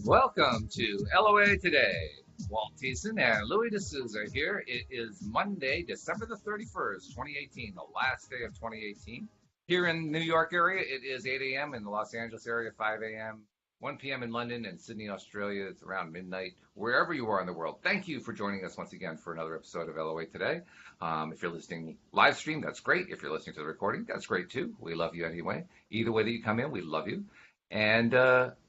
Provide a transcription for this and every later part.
Welcome to LOA Today. Walt and Louis de Souza here. It is Monday, December the 31st, 2018, the last day of 2018. Here in New York area, it is 8 a.m. In the Los Angeles area, 5 a.m. 1 p.m. in London and Sydney, Australia. It's around midnight. Wherever you are in the world, thank you for joining us once again for another episode of LOA Today. If you're listening live stream, that's great. If you're listening to the recording, that's great too. We love you anyway. Either way that you come in, we love you. And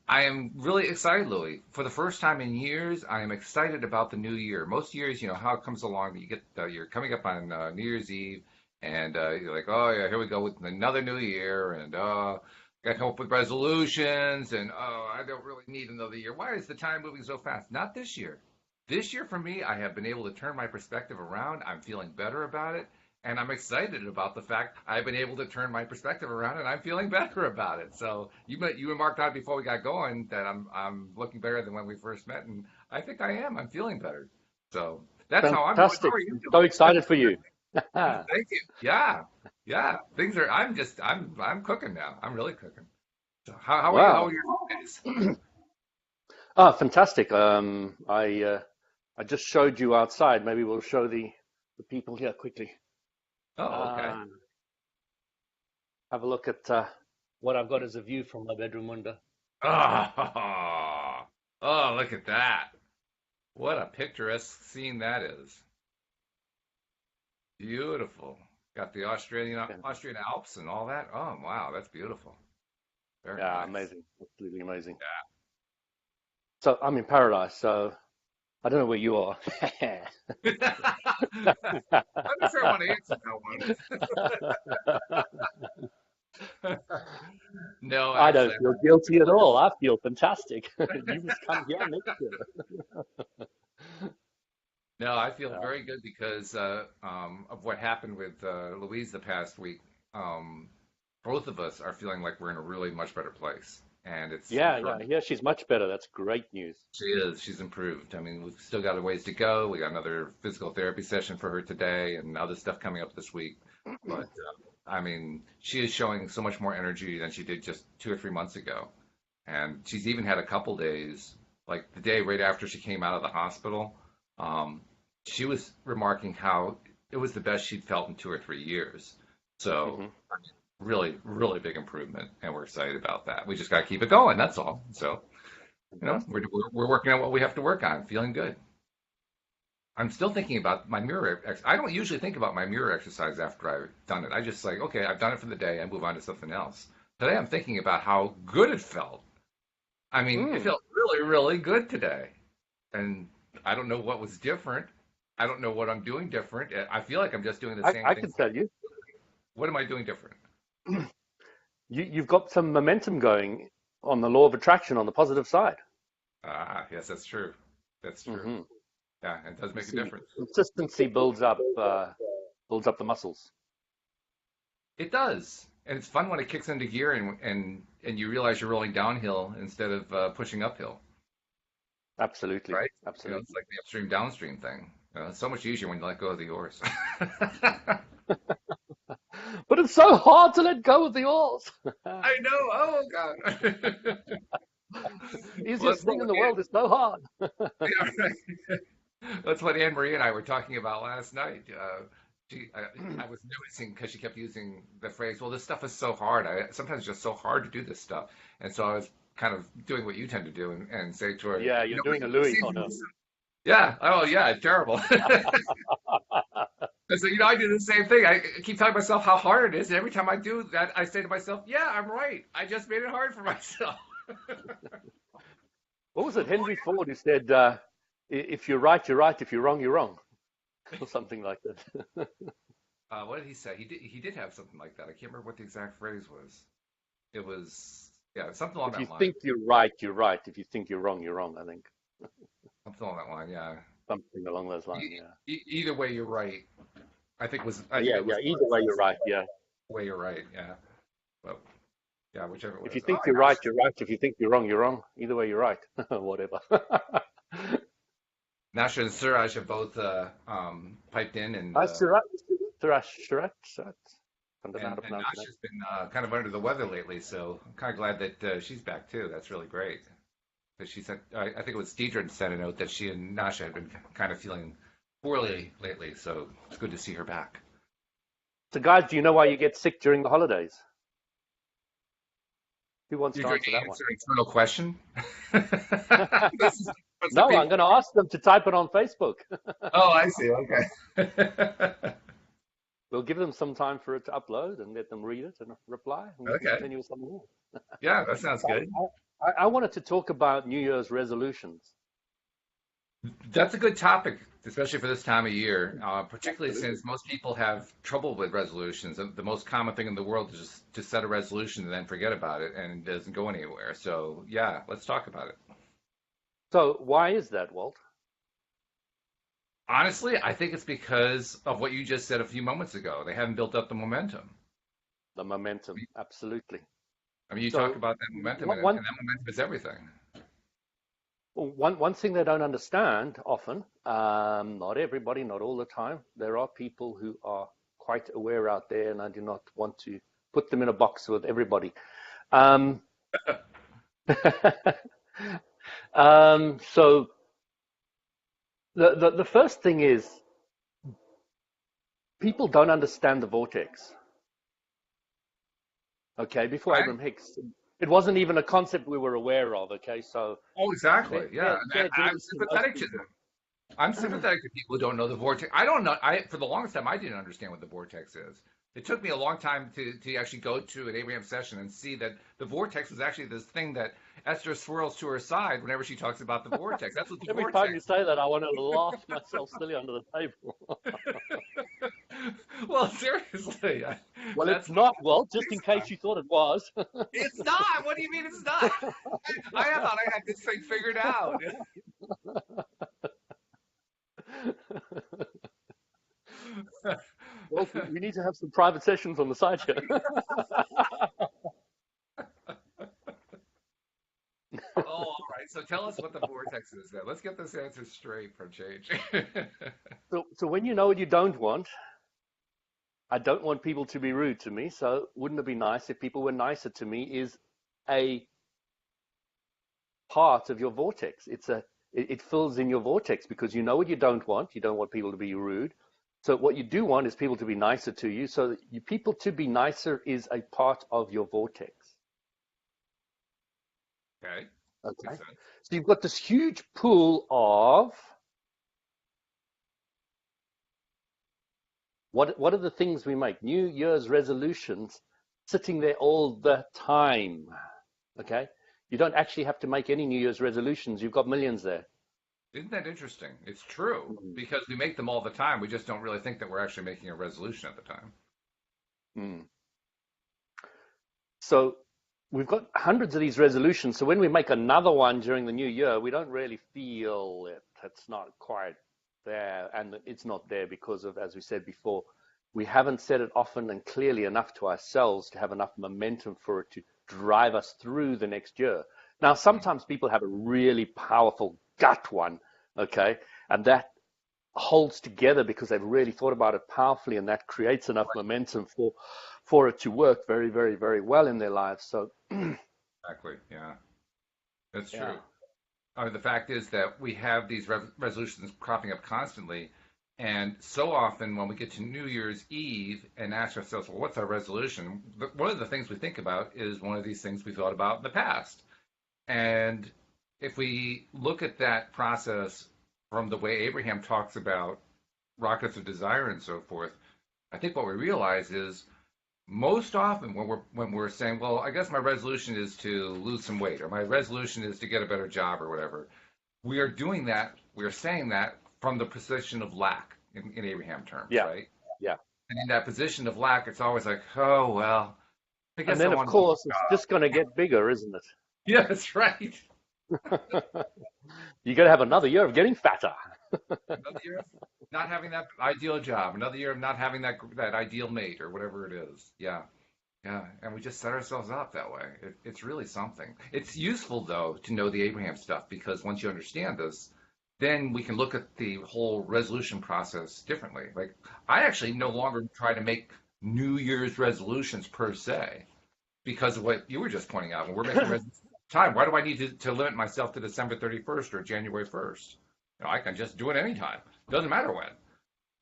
I am really excited, Louis. For the first time in years, I am excited about the new year. Most years, you know, how it comes along, you get you're coming up on New Year's Eve, and you're like, oh yeah, here we go with another new year, and got to come up with resolutions, and I don't really need another year. Why is the time moving so fast? Not this year. This year for me, I have been able to turn my perspective around. I'm feeling better about it. And I'm excited about the fact I've been able to turn my perspective around, and I'm feeling better about it. So you remarked on before we got going that I'm looking better than when we first met, and I think I am. I'm feeling better. So that's how I'm doing. How Fantastic. are you So doing? excited for you. Thank you. Yeah, yeah. Things are. I'm cooking now. I'm really cooking. So how are you? How Wow. are your days? Fantastic. I just showed you outside. Maybe we'll show the people here quickly. Oh, okay. Uh, have a look at what I've got as a view from my bedroom window. Oh, oh, look at that. What a picturesque scene that is. Beautiful. Got the Yeah, Austrian Alps and all that. Oh, wow, that's beautiful. Very yeah, nice. amazing. Absolutely amazing. So I'm in paradise, so I don't know where you are. Yeah. I'm not sure I want to answer that one. No, I actually, don't feel guilty at all. I feel fantastic. You must come here next year. no, I feel Yeah, very good because of what happened with Louise the past week. Um, Both of us are feeling like we're in a really much better place, and it's yeah, yeah, great. yeah. She's much better. That's great news. She is. She's improved. I mean, we've still got a ways to go. We got another physical therapy session for her today and other stuff coming up this week. But I mean, she is showing so much more energy than she did just 2 or 3 months ago. And she's even had a couple days, like the day right after she came out of the hospital, um, she was remarking how it was the best she'd felt in 2 or 3 years. So Hmm. really, really big improvement, and we're excited about that. We just got to keep it going. That's all. So. You know, Fantastic. we're working on what we have to work on. Feeling good. I'm still thinking about my mirror. I don't usually think about my mirror exercise after I've done it. I just like, okay, I've done it for the day. I move on to something else. Today, I'm thinking about how good it felt. I mean, it Mm. felt really, really good today. And I don't know what was different. I don't know what I'm doing different. I feel like I'm just doing the same I can things. tell you, What am I doing different? you've got some momentum going on the law of attraction on the positive side. Ah, yes, that's true. That's true. Hmm. Yeah, it does You make a see, difference. consistency builds up the muscles. It does, and it's fun when it kicks into gear and you realize you're rolling downhill instead of pushing uphill, Absolutely, right? You know, it's absolutely. like the upstream downstream thing. It's so much easier when you let go of the oars. But it's so hard to let go of the oars. I know. Oh God. Well, Easiest thing in the world is so hard. Yeah, right. That's what Anne Marie and I were talking about last night. I was noticing because she kept using the phrase, "Well, this stuff is so hard. Sometimes it's just so hard to do this stuff." And so I was kind of doing what you tend to do and say to her, Yeah, "You you're know, doing a Louis on her. yeah. Oh, yeah. It's terrible." And so, I do the same thing. I keep telling myself how hard it is. And every time I do that, I say to myself, yeah, I'm right. I just made it hard for myself. What was it? Henry Ford who said, "If you're right, you're right. If you're wrong, you're wrong," or something like that. What did he say? He did have something like that. I can't remember what the exact phrase was. It was, yeah, something along If you that line. think you're right, you're right. If you think you're wrong, you're wrong. I think Something along that line, yeah. something along those lines. Yeah. Either way, you're right. I think Yeah, it yeah. was Either way, you're right. Yeah. way you're right, yeah. But yeah, whichever it If you was. Oh think my you're gosh. right, you're right. If you think you're wrong, you're wrong. Either way, you're right. Whatever. Nasha and Suraj have both piped in and Hi, Suraj. Suraj. I don't know how to and pronounce your name. Nasha's been kind of under the weather lately, so I'm kind of glad that she's back too. That's really great. that she sent. I think it was Deidre sent a note that she and Nasha had been kind of feeling poorly lately, so it's good to see her back. So, guys, do you know why you get sick during the holidays? Who wants You're to going answer to that one? answer an eternal question. This is for some No, I'm people. going to ask them to type it on Facebook. Oh, I see. Okay. We'll give them some time for it to upload and let them read it and reply, and we can Okay. continue with something else. Yeah, that sounds good. I wanted to talk about New Year's resolutions. That's a good topic, especially for this time of year, particularly Absolutely. since most people have trouble with resolutions. The most common thing in the world is just to set a resolution and then forget about it, and it doesn't go anywhere. So, yeah, let's talk about it. So, why is that, Walt? Honestly, I think it's because of what you just said a few moments ago. They haven't built up the momentum. The momentum, absolutely. I mean, you talk So, about that momentum, and one that momentum is everything. one thing they don't understand often, not everybody, not all the time, there are people who are quite aware out there, and I do not want to put them in a box with everybody. Um, so the first thing is people don't understand the vortex. Okay, before Okay. Abraham Hicks, it wasn't even a concept we were aware of. Okay, so Oh, exactly. Yeah, and fair I'm dues to most sympathetic to people. them. I'm sympathetic to people who don't know the vortex. I don't know. For the longest time I didn't understand what the vortex is. It took me a long time to actually go to an Abraham session and see that the vortex was actually this thing that Esther swirls to her side whenever she talks about the vortex. That's what the Every time you vortex. say that, I want to laugh myself silly under the table. Well, seriously, Well, it's that's not, well, just in it's case you thought it was. not. What do you mean it's not? I thought I had this thing figured out. Well, we need to have some private sessions on the side here. Oh, all right. So tell us what the vortex is then. Let's get this answer straight for a change. So when you know what you don't want, I don't want people to be rude to me. So wouldn't it be nice if people were nicer to me? Is a part of your vortex. It fills in your vortex because you know what you don't want. You don't want people to be rude. So what you do want is people to be nicer to you. So that people to be nicer is a part of your vortex. Okay, Okay. makes sense. So you've got this huge pool of what are the things we make? New Year's resolutions sitting there all the time. Okay. You don't actually have to make any New Year's resolutions. You've got millions there. Isn't that interesting? It's true Mm. because we make them all the time. We just don't really think that we're actually making a resolution at the time. Mm. So we've got hundreds of these resolutions. So when we make another one during the new year, we don't really feel it. It's not quite there. And it's not there because of, as we said before, we haven't said it often and clearly enough to ourselves to have enough momentum for it to drive us through the next year. Now, Mm, sometimes people have a really powerful gut one, okay? And that holds together because they've really thought about it powerfully, and that creates enough right, momentum for it to work very, very, very well in their lives. So exactly. Yeah, that's yeah, true. The fact is that we have these resolutions cropping up constantly. And so often when we get to New Year's Eve and ask ourselves, well, what's our resolution? One of the things we think about is one of these things we thought about in the past. And if we look at that process from the way Abraham talks about rockets of desire and so forth, I think what we realize is most often when we're saying, well, I guess my resolution is to lose some weight, or my resolution is to get a better job, or whatever, we are doing that. We are saying that from the position of lack in Abraham terms, yeah, right? yeah. And in that position of lack, it's always like, oh well, I And guess I then, of want to lose course, a it's job. just going to get bigger, isn't it? Yeah, that's right. You're going to have another year of getting fatter. Another year of not having that ideal job, another year of not having that ideal mate or whatever it is. Yeah. Yeah, and we just set ourselves up that way. It's really something. It's useful though to know the Abraham stuff because once you understand this, then we can look at the whole resolution process differently. Like I actually no longer try to make New Year's resolutions per se because of what you were just pointing out. When we're making resolutions, time. Why do I need to limit myself to December 31st or January 1st? I can just do it anytime. Doesn't matter when.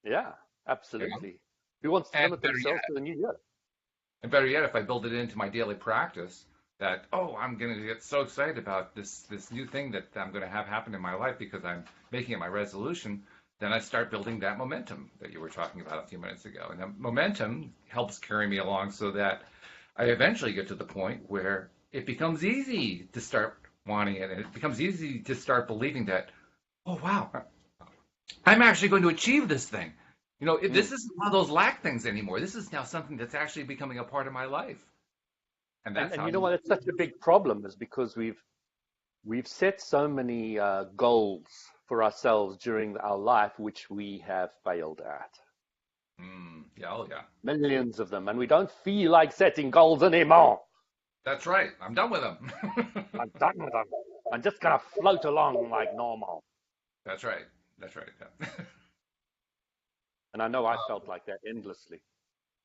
Yeah, You know? absolutely. Who wants to And limit better themselves yet, to the new year? if I build it into my daily practice, that I'm going to get so excited about this new thing that I'm going to have happen in my life because I'm making it my resolution, then I start building that momentum that you were talking about a few minutes ago. And that momentum helps carry me along so that I eventually get to the point where it becomes easy to start wanting it, and it becomes easy to start believing that, oh wow, I'm actually going to achieve this thing. Mm. This isn't one of those lack things anymore. This is now something that's actually becoming a part of my life, and that's And how you know you what? It's such a big problem is because we've set so many goals for ourselves during our life, which we have failed at. Yeah, oh yeah, Millions of them, and we don't feel like setting goals anymore. that's right. I'm done with them. I'm done with them. I'm just gonna float along like normal. That's right. That's right. Yeah. And I know I felt like that endlessly.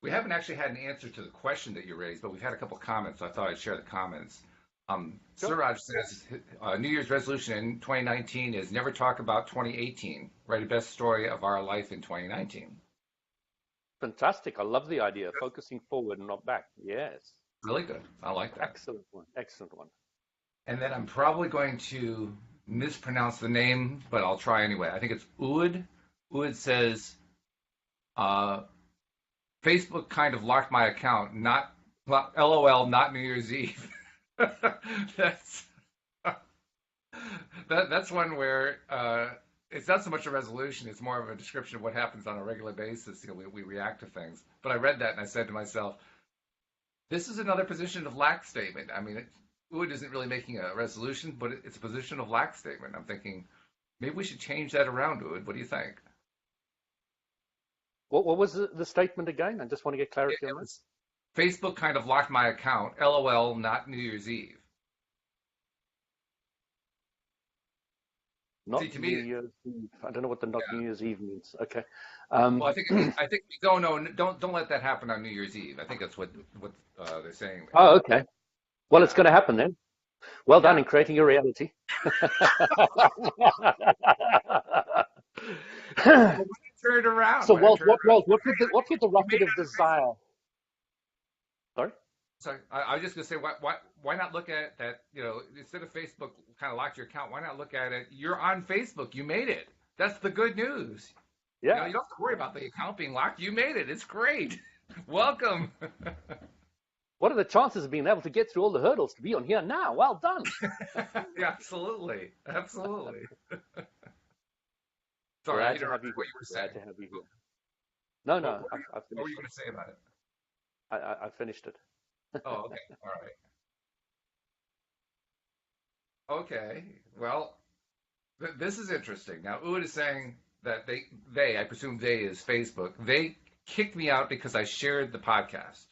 We haven't actually had an answer to the question that you raised, but we've had a couple of comments, so I thought I'd share the comments. Sure. Suraj says New Year's resolution in 2019 is never talk about 2018. Write a best story of our life in 2019. Fantastic. I love the idea. Focusing forward and not back. Yes. Really good. I like that. Excellent one. Excellent one. And then I'm probably going to mispronounce the name, but I'll try anyway. I think it's Oud. Oud says, uh, Facebook kind of locked my account. Not LOL, not New Year's Eve. That's that's one where it's not so much a resolution; it's more of a description of what happens on a regular basis. We react to things. But I read that and I said to myself, "This is another position of lack statement." I mean, Wood isn't really making a resolution, but it's a position of lack statement. I'm thinking maybe we should change that around, Wood. What do you think? What was the statement again? I just want to get clarity It on that. was Facebook kind of locked my account. LOL, not New Year's Eve. See, Not to New me, Year's Eve. I don't know what the not New yeah. Year's Eve means. Okay. Well, I think don't let that happen on New Year's Eve. I think that's what they're saying there. Oh, okay. Well, it's Yeah, going to happen then. Well done yeah. in creating a reality. But why not turn it around? So, Why not Walt, turn it around? what would the You made rocket it of on Facebook. desire? Sorry. Sorry, I was just gonna say, why not look at that? Instead of Facebook kind of locked your account, why not look at it? You're on Facebook. You made it. That's the good news. Yeah. You don't have to worry about the account being locked. You made it. It's great. Welcome. What are the chances of being able to get through all the hurdles to be on here now? Well done. Yeah, absolutely, absolutely. Sorry, I Glad to have interrupted you what here. you were Glad saying. to have you here. No, What, no, what, I what were finished you it. going to say about it? I finished it. Oh, okay. All right. Okay. Well, this is interesting. Now, Uod is saying that I presume they is Facebook, they kicked me out because I shared the podcast.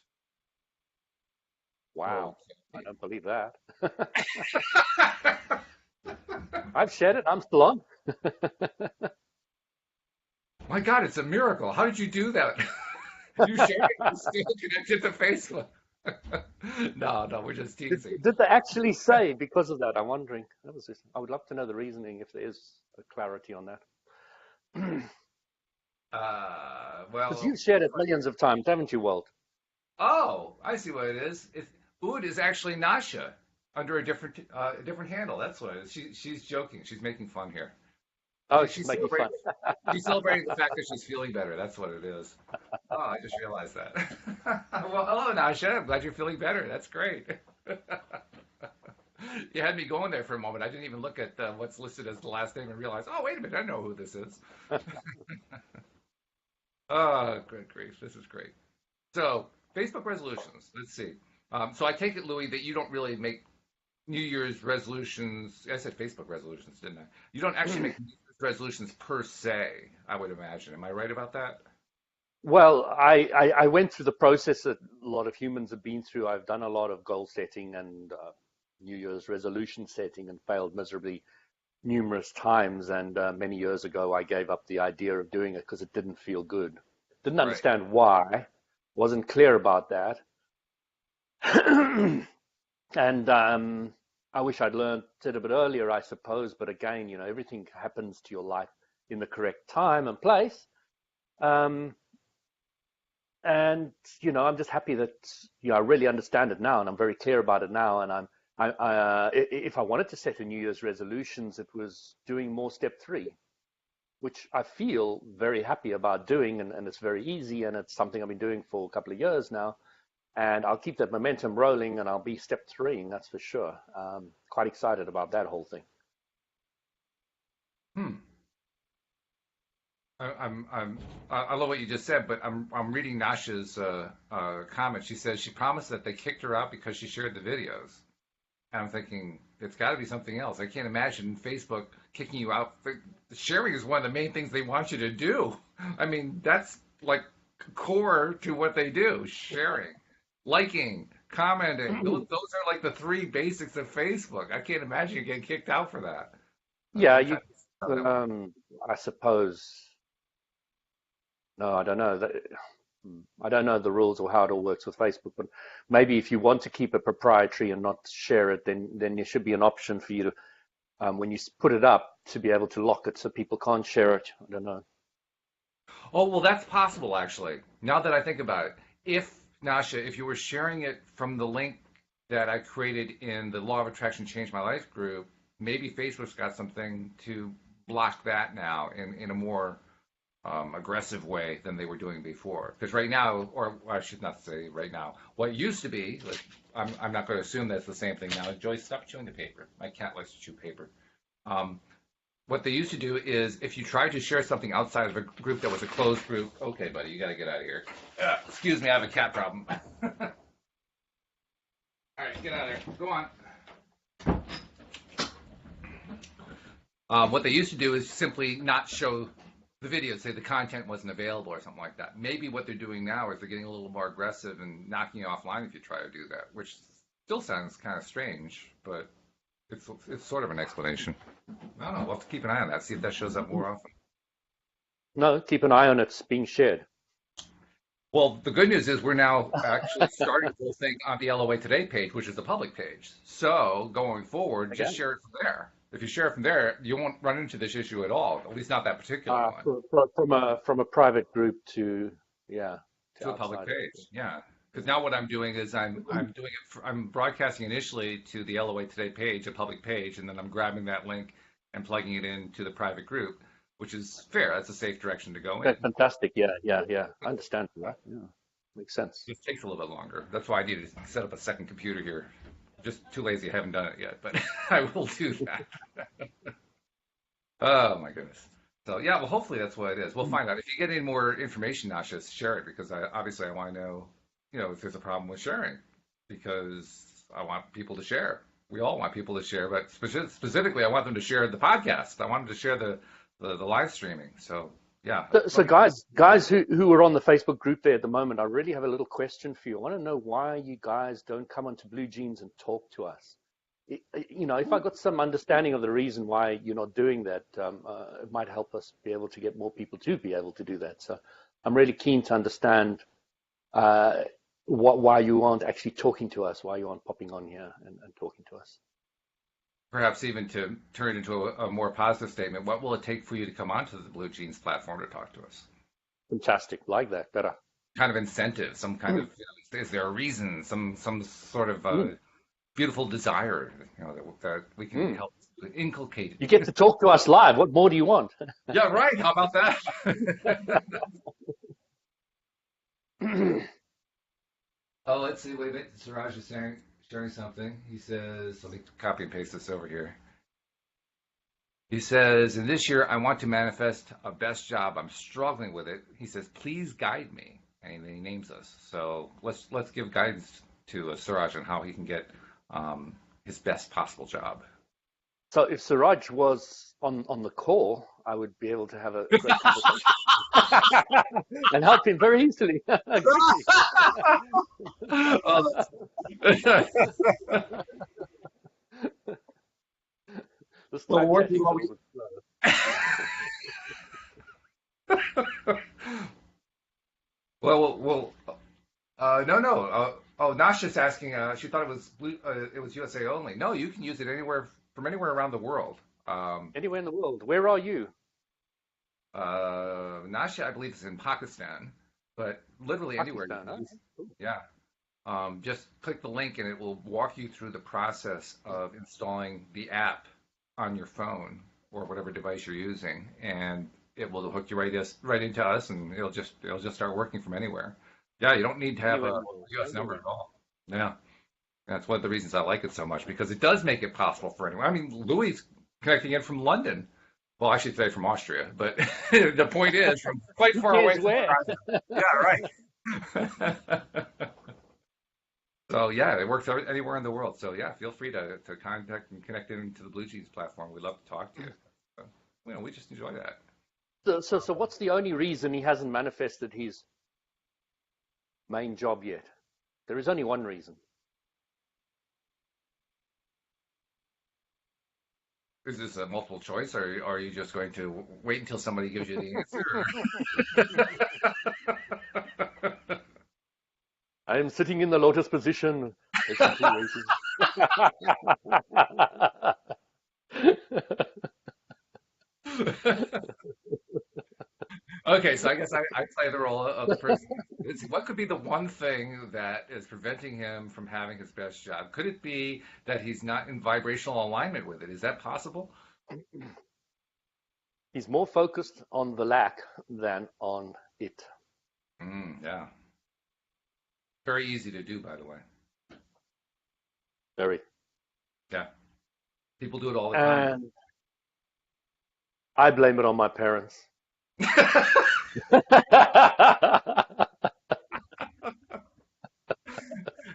Wow. I Okay. don't believe that. I've shared it. I'm still on. My God, it's a miracle. How did you do that? You shared it and still connected to Facebook. No, no, we're just teasing. Did they actually say because of that? I'm wondering. I would love to know the reasoning if there is a clarity on that. Because Well, you've shared it millions of times, haven't you, Walt? oh, I see what it is. Oud is actually Nasha under a different handle. That's what it is. She's joking. She's making fun here. Oh, She's she's making fun. she's celebrating the fact that she's feeling better. That's what it is. Oh, I just realized that. Well, hello, Nasha. I'm glad you're feeling better. That's great. You had me going there for a moment. I didn't even look at what's listed as the last name and realize, oh, wait a minute, I know who this is. Oh, good grief. This is great. So, Facebook resolutions. Let's see. So I take it, Louis, that you don't really make New Year's resolutions. I said Facebook resolutions, didn't I? You don't actually make New Year's resolutions per se, I would imagine. Am I right about that? Well, I went through the process that a lot of humans have been through. I've done a lot of goal setting and New Year's resolution setting and failed miserably numerous times. And many years ago, I gave up the idea of doing it because it didn't feel good. Didn't Right. understand why, wasn't clear about that. And I wish I'd learned it a bit earlier, I suppose. But again, everything happens to your life in the correct time and place. Um, and I'm just happy that I really understand it now, and I'm very clear about it now. And if I wanted to set a New Year's resolutions, it was doing more step 3, which I feel very happy about doing, and it's very easy, and it's something I've been doing for a couple of years now. And I'll keep that momentum rolling, and I'll be step 3, and that's for sure. Quite excited about that whole thing. I love what you just said, but I'm reading Nasha's comment. She says she promised that they kicked her out because she shared the videos. And I'm thinking it's got to be something else. I can't imagine Facebook kicking you out. Sharing is one of the main things they want you to do. I mean, that's like core to what they do. Sharing, liking, commenting. Those are like the 3 basics of Facebook. I can't imagine you getting kicked out for that. Yeah, I suppose. No, I don't know. I don't know the rules or how it all works with Facebook, but maybe if you want to keep it proprietary and not share it, then there should be an option for you to, when you put it up, to be able to lock it so people can't share it. I don't know. Oh, well, that's possible, actually. Now that I think about it, Nasha, if you were sharing it from the link that I created in the Law of Attraction Change My Life group, maybe Facebook's got something to block that now in a more aggressive way than they were doing before. Because right now, or I should not say right now, what used to be, like, I'm not going to assume that's the same thing now. Joyce, stop chewing the paper. My cat likes to chew paper. What they used to do is if you tried to share something outside of a group that was a closed group, okay, buddy, you got to get out of here. Excuse me, I have a cat problem. All right, get out of there. Go on. What they used to do is simply not show the video, say the content wasn't available or something like that. Maybe what they're doing now is they're getting a little more aggressive and knocking you offline if you try to do that, which still sounds kind of strange, but it's sort of an explanation. I don't know. We'll have to keep an eye on that, see if that shows up more often. No, keep an eye on it. It's being shared. Well, the good news is we're now actually starting the whole thing on the LOA Today page, which is the public page. So going forward, just share it from there. If you share it from there, you won't run into this issue at all. At least not that particular one. From a private group to a public page. Yeah, because now what I'm doing is I'm broadcasting initially to the LOA Today page, a public page, and then I'm grabbing that link and plugging it into the private group, which is fair. That's a safe direction to go in. That's fantastic. Yeah. I understand that. Yeah, makes sense. It just takes a little bit longer. That's why I need to set up a second computer here. Just too lazy. I haven't done it yet, but I will do that. Oh my goodness. So yeah, well, hopefully that's what it is. We'll find out. If you get any more information, Nasha, share it, because obviously I want to know, if there's a problem with sharing, because I want people to share. We all want people to share, but specifically, I want them to share the podcast. I want them to share the live streaming. So yeah. So guys who are on the Facebook group there at the moment, I really have a little question for you. I want to know why you guys don't come onto Blue Jeans and talk to us. If I got some understanding of the reason why you're not doing that, it might help us be able to get more people to be able to do that. So I'm really keen to understand why you aren't actually talking to us, why you aren't popping on here and talking to us. Perhaps even to turn it into a more positive statement, what will it take for you to come onto the Blue Jeans platform to talk to us? Fantastic. Like that. Better. Kind of incentive, some kind of, is there a reason, some sort of beautiful desire, that we can help inculcate. You get to talk to us live. What more do you want? Yeah, right. How about that? Oh, let's see. Wait a minute. Suraj is sharing something. He says, let me copy and paste this over here. He says, in this year, I want to manifest a best job. I'm struggling with it. He says, please guide me. And he names us. So let's give guidance to Suraj on how he can get his best possible job. So if Suraj was on the call, I would be able to have a great conversation and help him very easily. No. Oh, Nasha's asking. She thought it was USA only. No, you can use it anywhere from anywhere around the world. Um, Anywhere in the world. Where are you? Nasha, I believe, is in Pakistan, but literally anywhere you Pakistan. can use. Okay, cool. Yeah. Just click the link and it will walk you through the process of installing the app on your phone or whatever device you're using, and it will hook you right into us, and it'll just start working from anywhere. Yeah, you don't need to have Anywhere in a the world. US number Anywhere. at all. Yeah, that's one of the reasons I like it so much because it does make it possible for anyone. I mean, Louis is connecting in from London. Well, I should say from Austria, but the point is from quite Who far away cares from where? the continent. Yeah, right. So yeah, it works anywhere in the world. So yeah, feel free to contact and connect into the Blue Jeans platform. We'd love to talk to you. So, we just enjoy that. So what's the only reason he hasn't manifested his main job yet? There is only one reason. Is this a multiple choice, or are you just going to wait until somebody gives you the answer? I am sitting in the lotus position, patiently waiting. Okay, so I guess I play the role of the person. What could be the one thing that is preventing him from having his best job? Could it be that he's not in vibrational alignment with it? Is that possible? He's more focused on the lack than on it. Yeah. Very easy to do, by the way. Very. Yeah. People do it all the time. And I blame it on my parents.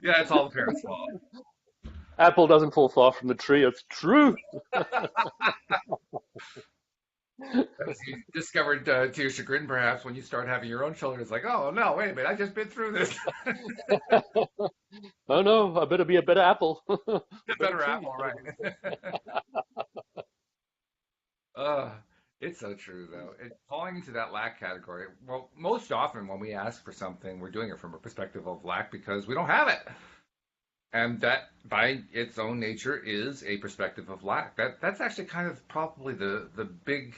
Yeah, it's all the parents' fault. Apple doesn't fall far from the tree. It's true. As you discovered to your chagrin, perhaps, when you start having your own children, it's like, oh no, wait a minute, I just been through this. Oh no, I better be a better apple. Better apple, right? Uh, it's so true, though. Falling into that lack category, well, most often when we ask for something, we're doing it from a perspective of lack because we don't have it. And that, by its own nature, is a perspective of lack. That's actually kind of probably the big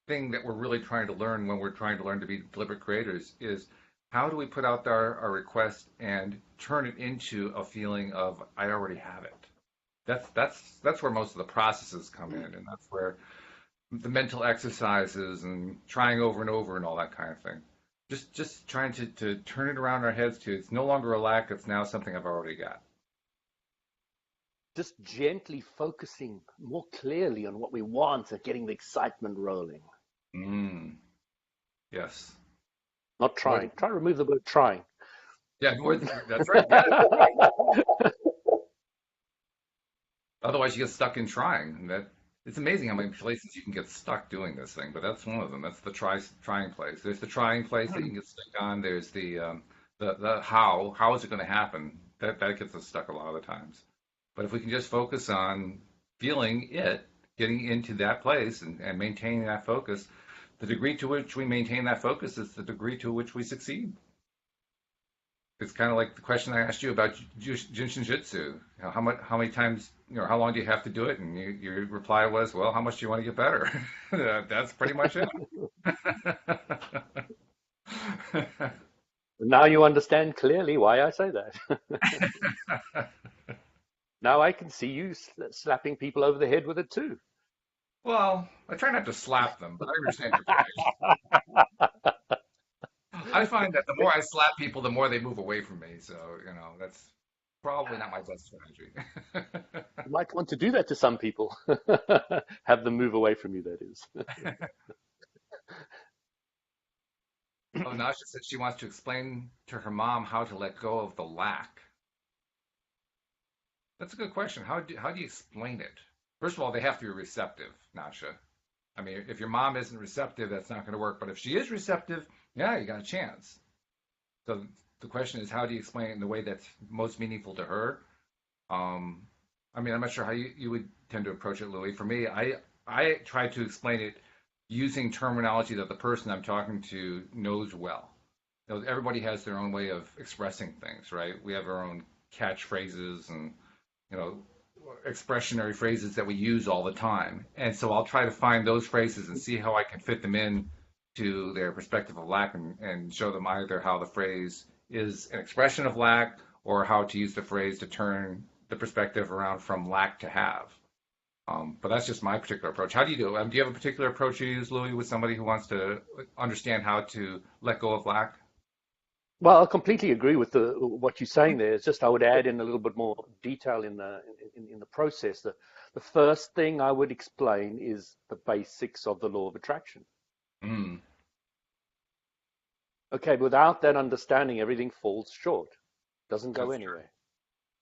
thing that we're really trying to learn when we're trying to learn to be deliberate creators is how do we put out our request and turn it into a feeling of I already have it. That's where most of the processes come in, and that's where the mental exercises and trying over and over and all that kind of thing. Just trying to turn it around in our heads to it's no longer a lack, it's now something I've already got. Just gently focusing more clearly on what we want and getting the excitement rolling. Mm, yes. Not trying. Try to remove the word trying. Yeah, that's right. Yeah, that's right. Otherwise, you get stuck in trying. And it's amazing how many places you can get stuck doing this thing, but that's one of them. That's the trying place. There's the trying place that you can get stuck on. There's the how. How is it going to happen? That gets us stuck a lot of the times. But if we can just focus on feeling it, getting into that place and maintaining that focus, the degree to which we maintain that focus is the degree to which we succeed. It's kind of like the question I asked you about Jinshin Jitsu. How many times, how long do you have to do it? And your reply was, well, how much do you want to get better? That's pretty much it. Now you understand clearly why I say that. Now I can see you slapping people over the head with it too. Well, I try not to slap them, but I understand your point. I find that the more I slap people, the more they move away from me. So, that's probably not my best strategy. You might want to do that to some people. Have them move away from you, that is. Oh, Nasha said she wants to explain to her mom how to let go of the lack. That's a good question. How do you explain it? First of all, they have to be receptive, Nasha. I mean, if your mom isn't receptive, that's not going to work. But if she is receptive, yeah, you got a chance. So the question is, how do you explain it in the way that's most meaningful to her? I mean, I'm not sure how you would tend to approach it, Louis. For me, I try to explain it using terminology that the person I'm talking to knows well. Everybody has their own way of expressing things, right? We have our own catchphrases and, you know, expressionary phrases that we use all the time. And so I'll try to find those phrases and see how I can fit them in to their perspective of lack and show them either how the phrase is an expression of lack or how to use the phrase to turn the perspective around from lack to have. But that's just my particular approach. How do you do it? Do you have a particular approach you use, Louis, with somebody who wants to understand how to let go of lack? Well, I completely agree with what you're saying there. It's just I would add in a little bit more detail in the process. The first thing I would explain is the basics of the law of attraction. Mm, Okay, without that understanding, everything falls short, doesn't go that's true. anywhere.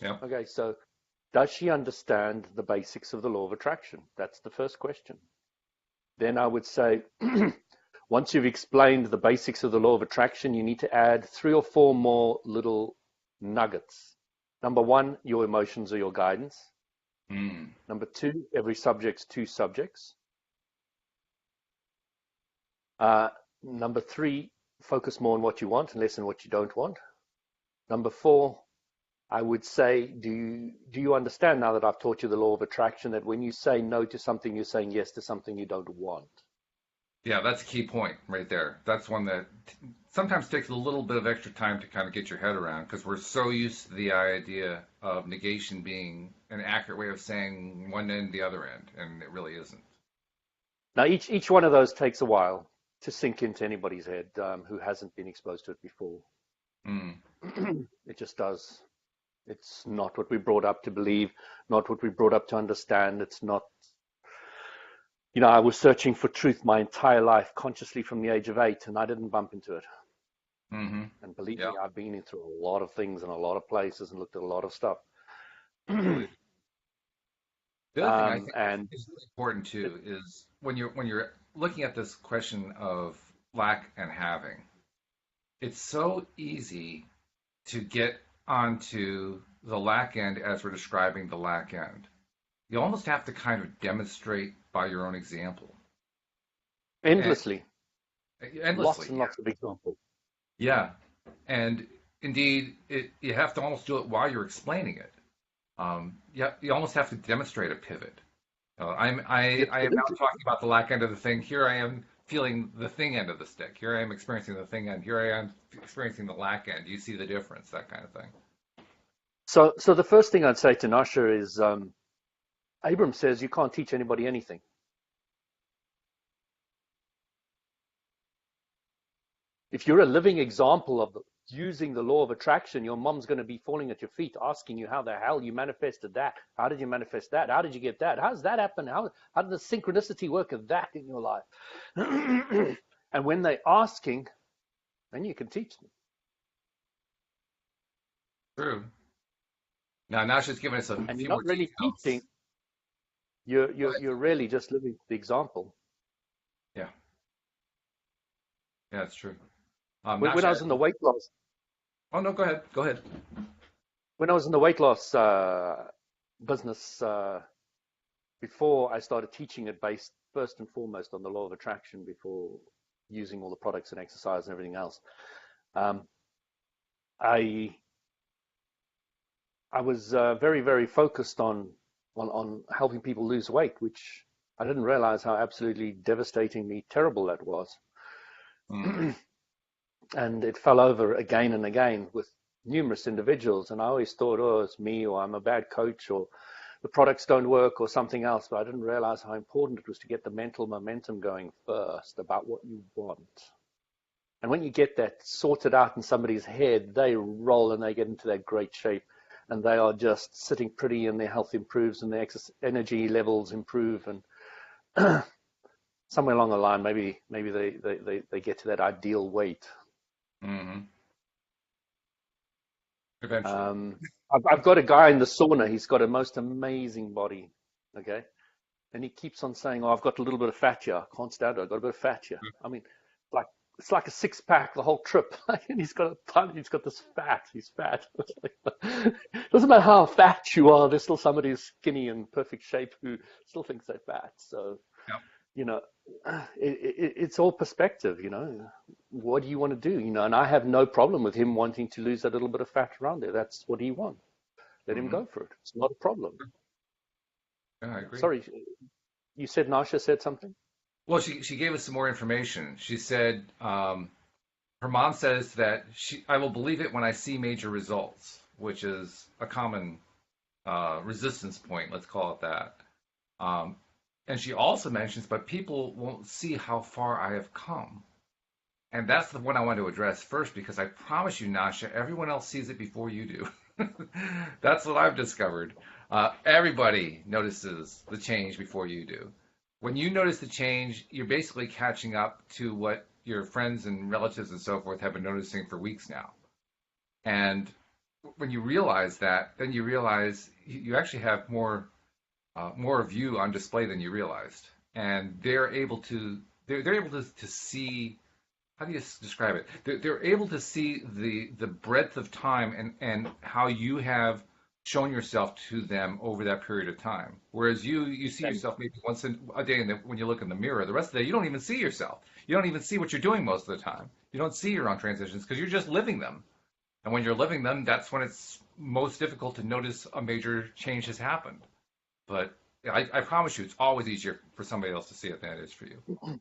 Yep. Okay, so does she understand the basics of the law of attraction? That's the first question. Then I would say, once you've explained the basics of the law of attraction, you need to add 3 or 4 more little nuggets. Number 1, your emotions are your guidance. Mm, Number 2, every subject's 2 subjects. Number 3, focus more on what you want and less on what you don't want. Number 4, I would say, do you understand now that I've taught you the law of attraction that when you say no to something, you're saying yes to something you don't want? yeah, that's a key point right there. That's one that sometimes takes a little bit of extra time to kind of get your head around because we're so used to the idea of negation being an accurate way of saying one end, the other end, and it really isn't. Now, each one of those takes a while to sink into anybody's head who hasn't been exposed to it before. Mm, It just does. It's not what we brought up to believe, not what we brought up to understand. It's not, I was searching for truth my entire life, consciously from the age of 8, and I didn't bump into it. mm-hmm. And believe me, Yeah, I've been in through a lot of things in a lot of places and looked at a lot of stuff. absolutely. The other thing I think And is really important too is when you're looking at this question of lack and having, it's so easy to get onto the lack end as we're describing the lack end. You almost have to kind of demonstrate by your own example. And endlessly, endlessly, lots and lots of examples. yeah. And indeed, you have to almost do it while you're explaining it. You almost have to demonstrate a pivot. I am now Absolutely. talking about the lack end of the thing. Here I am feeling the thing end of the stick. Here I am experiencing the thing end. Here I am experiencing the lack end. You see the difference, that kind of thing. So the first thing I'd say to Nasha is, Abram says you can't teach anybody anything. If you're a living example of using the law of attraction, your mom's going to be falling at your feet, asking you how the hell you manifested that. How did you manifest that? How did you get that? How does that happen? How did the synchronicity work of that in your life? And when they're asking, then you can teach them. True. Now she's giving us a And you're few not more really teaching. details. You're Go you're ahead. you're really just living the example. Yeah, yeah, that's true. When I Nasha, was in the weight loss, oh no, go ahead. Go ahead. when I was in the weight loss business, before I started teaching it based first and foremost on the law of attraction before using all the products and exercise and everything else, um, I I was very, very focused on helping people lose weight, which I didn't realize how absolutely devastatingly terrible that was. Mm, And it fell over again and again with numerous individuals. And I always thought, oh, it's me, or I'm a bad coach, or the products don't work, or something else. But I didn't realize how important it was to get the mental momentum going first about what you want. And when you get that sorted out in somebody's head, they roll and they get into that great shape. And they are just sitting pretty, and their health improves, and their energy levels improve. And somewhere along the line, maybe they get to that ideal weight. hmm. Eventually. Um, I've got a guy in the sauna. He's got a most amazing body. Okay. And he keeps on saying, "Oh, I've got a little bit of fat here. I can't stand it. I've got a bit of fat here." I mean, like it's like a 6-pack the whole trip. And he's got a ton. He's got this fat. He's fat. Doesn't matter how fat you are. There's still somebody who's skinny and perfect shape who still thinks they're fat. So Yep. you know, it's all perspective. What do you want to do? And I have no problem with him wanting to lose that little bit of fat around there. That's what he wants. Let him go for it. It's not a problem. Yeah, I agree. Sorry, you said Nasha said something? Well, she gave us some more information. She said her mom says that I will believe it when I see major results, which is a common resistance point, let's call it that. Um, and she also mentions, but people won't see how far I have come. And that's the one I want to address first because I promise you, Nasha, everyone else sees it before you do. That's what I've discovered. Everybody notices the change before you do. When you notice the change, you're basically catching up to what your friends and relatives and so forth have been noticing for weeks now. And when you realize that, then you realize you actually have more of you on display than you realized, and they're able to see. How do you describe it? They're able to see the breadth of time and how you have shown yourself to them over that period of time. Whereas you see yourself maybe once a day, and when you look in the mirror, the rest of the day you don't even see yourself. You don't even see what you're doing most of the time. You don't see your own transitions because you're just living them. And when you're living them, that's when it's most difficult to notice a major change has happened. But I promise you, it's always easier for somebody else to see it than it is for you.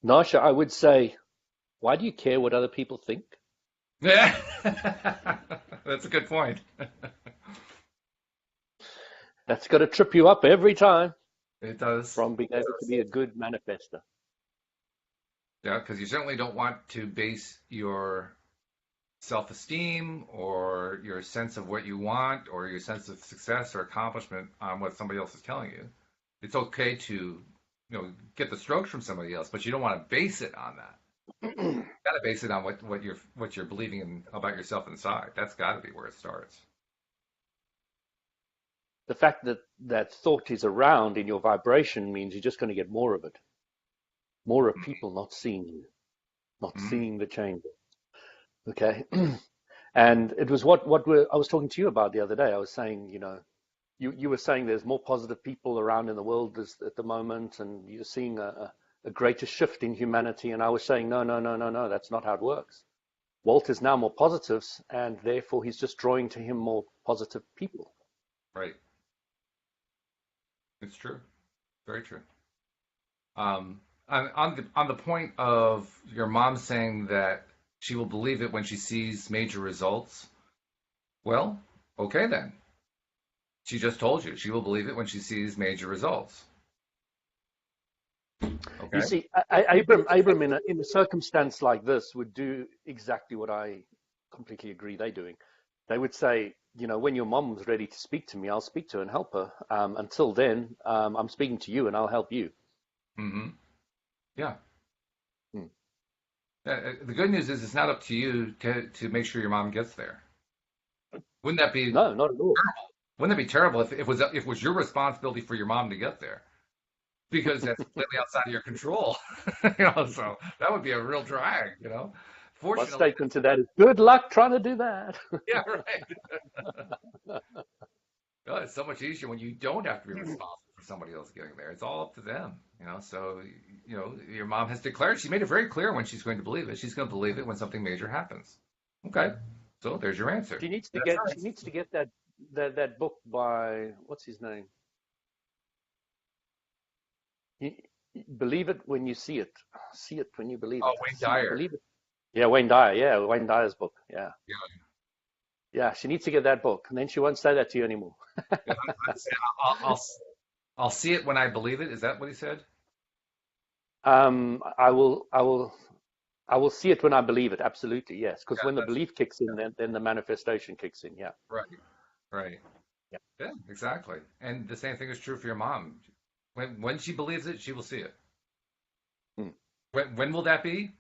Nasha, I would say, why do you care what other people think? Yeah, that's a good point. That's got to trip you up every time It does. from being able to be a good manifester. Yeah, because you certainly don't want to base your self-esteem or your sense of what you want or your sense of success or accomplishment on what somebody else is telling you. It's okay to, get the strokes from somebody else, but you don't want to base it on that. You got to base it on what you're believing in about yourself inside. That's got to be where it starts. The fact that that thought is around in your vibration means you're just going to get more of it. More of people not seeing you, not seeing the change. Okay. And it was what I was talking to you about the other day. I was saying, you were saying there's more positive people around in the world at the moment, and you're seeing a greater shift in humanity. And I was saying, no, that's not how it works. Walt is now more positive, and therefore he's just drawing to him more positive people. Right. It's true. Very true. On the point of your mom saying that she will believe it when she sees major results. Well, okay then. She just told you she will believe it when she sees major results. Okay. You see, Abram in a circumstance like this would do exactly what I completely agree they're doing. They would say, when your mom's ready to speak to me, I'll speak to her and help her. Until then, I'm speaking to you and I'll help you. Mm-hmm. Yeah. The good news is it's not up to you to make sure your mom gets there. Wouldn't that be No, not at all. terrible? Wouldn't that be terrible if it was your responsibility for your mom to get there? Because that's completely outside of your control. So that would be a real drag, My Fortunately, statement to that is good luck trying to do that. yeah, right. It's so much easier when you don't have to be responsible for somebody else getting there. It's all up to them, So, your mom has declared, she made it very clear when she's going to believe it. She's going to believe it when something major happens. Okay, so there's your answer. She needs to get that book by, what's his name? You believe it when you see it. See it when you believe Oh, it. Wayne Dyer. Believe it. Yeah, Wayne Dyer. Yeah, Wayne Dyer's book. Yeah. Yeah. Yeah, she needs to get that book, and then she won't say that to you anymore. Yeah, I'll see it when I believe it. Is that what he said? I will see it when I believe it. Absolutely, yes. Because Yeah, when the belief kicks in, then the manifestation kicks in. Yeah. right. Yeah. Yeah, exactly. And the same thing is true for your mom. When she believes it, she will see it. Hmm. When will that be?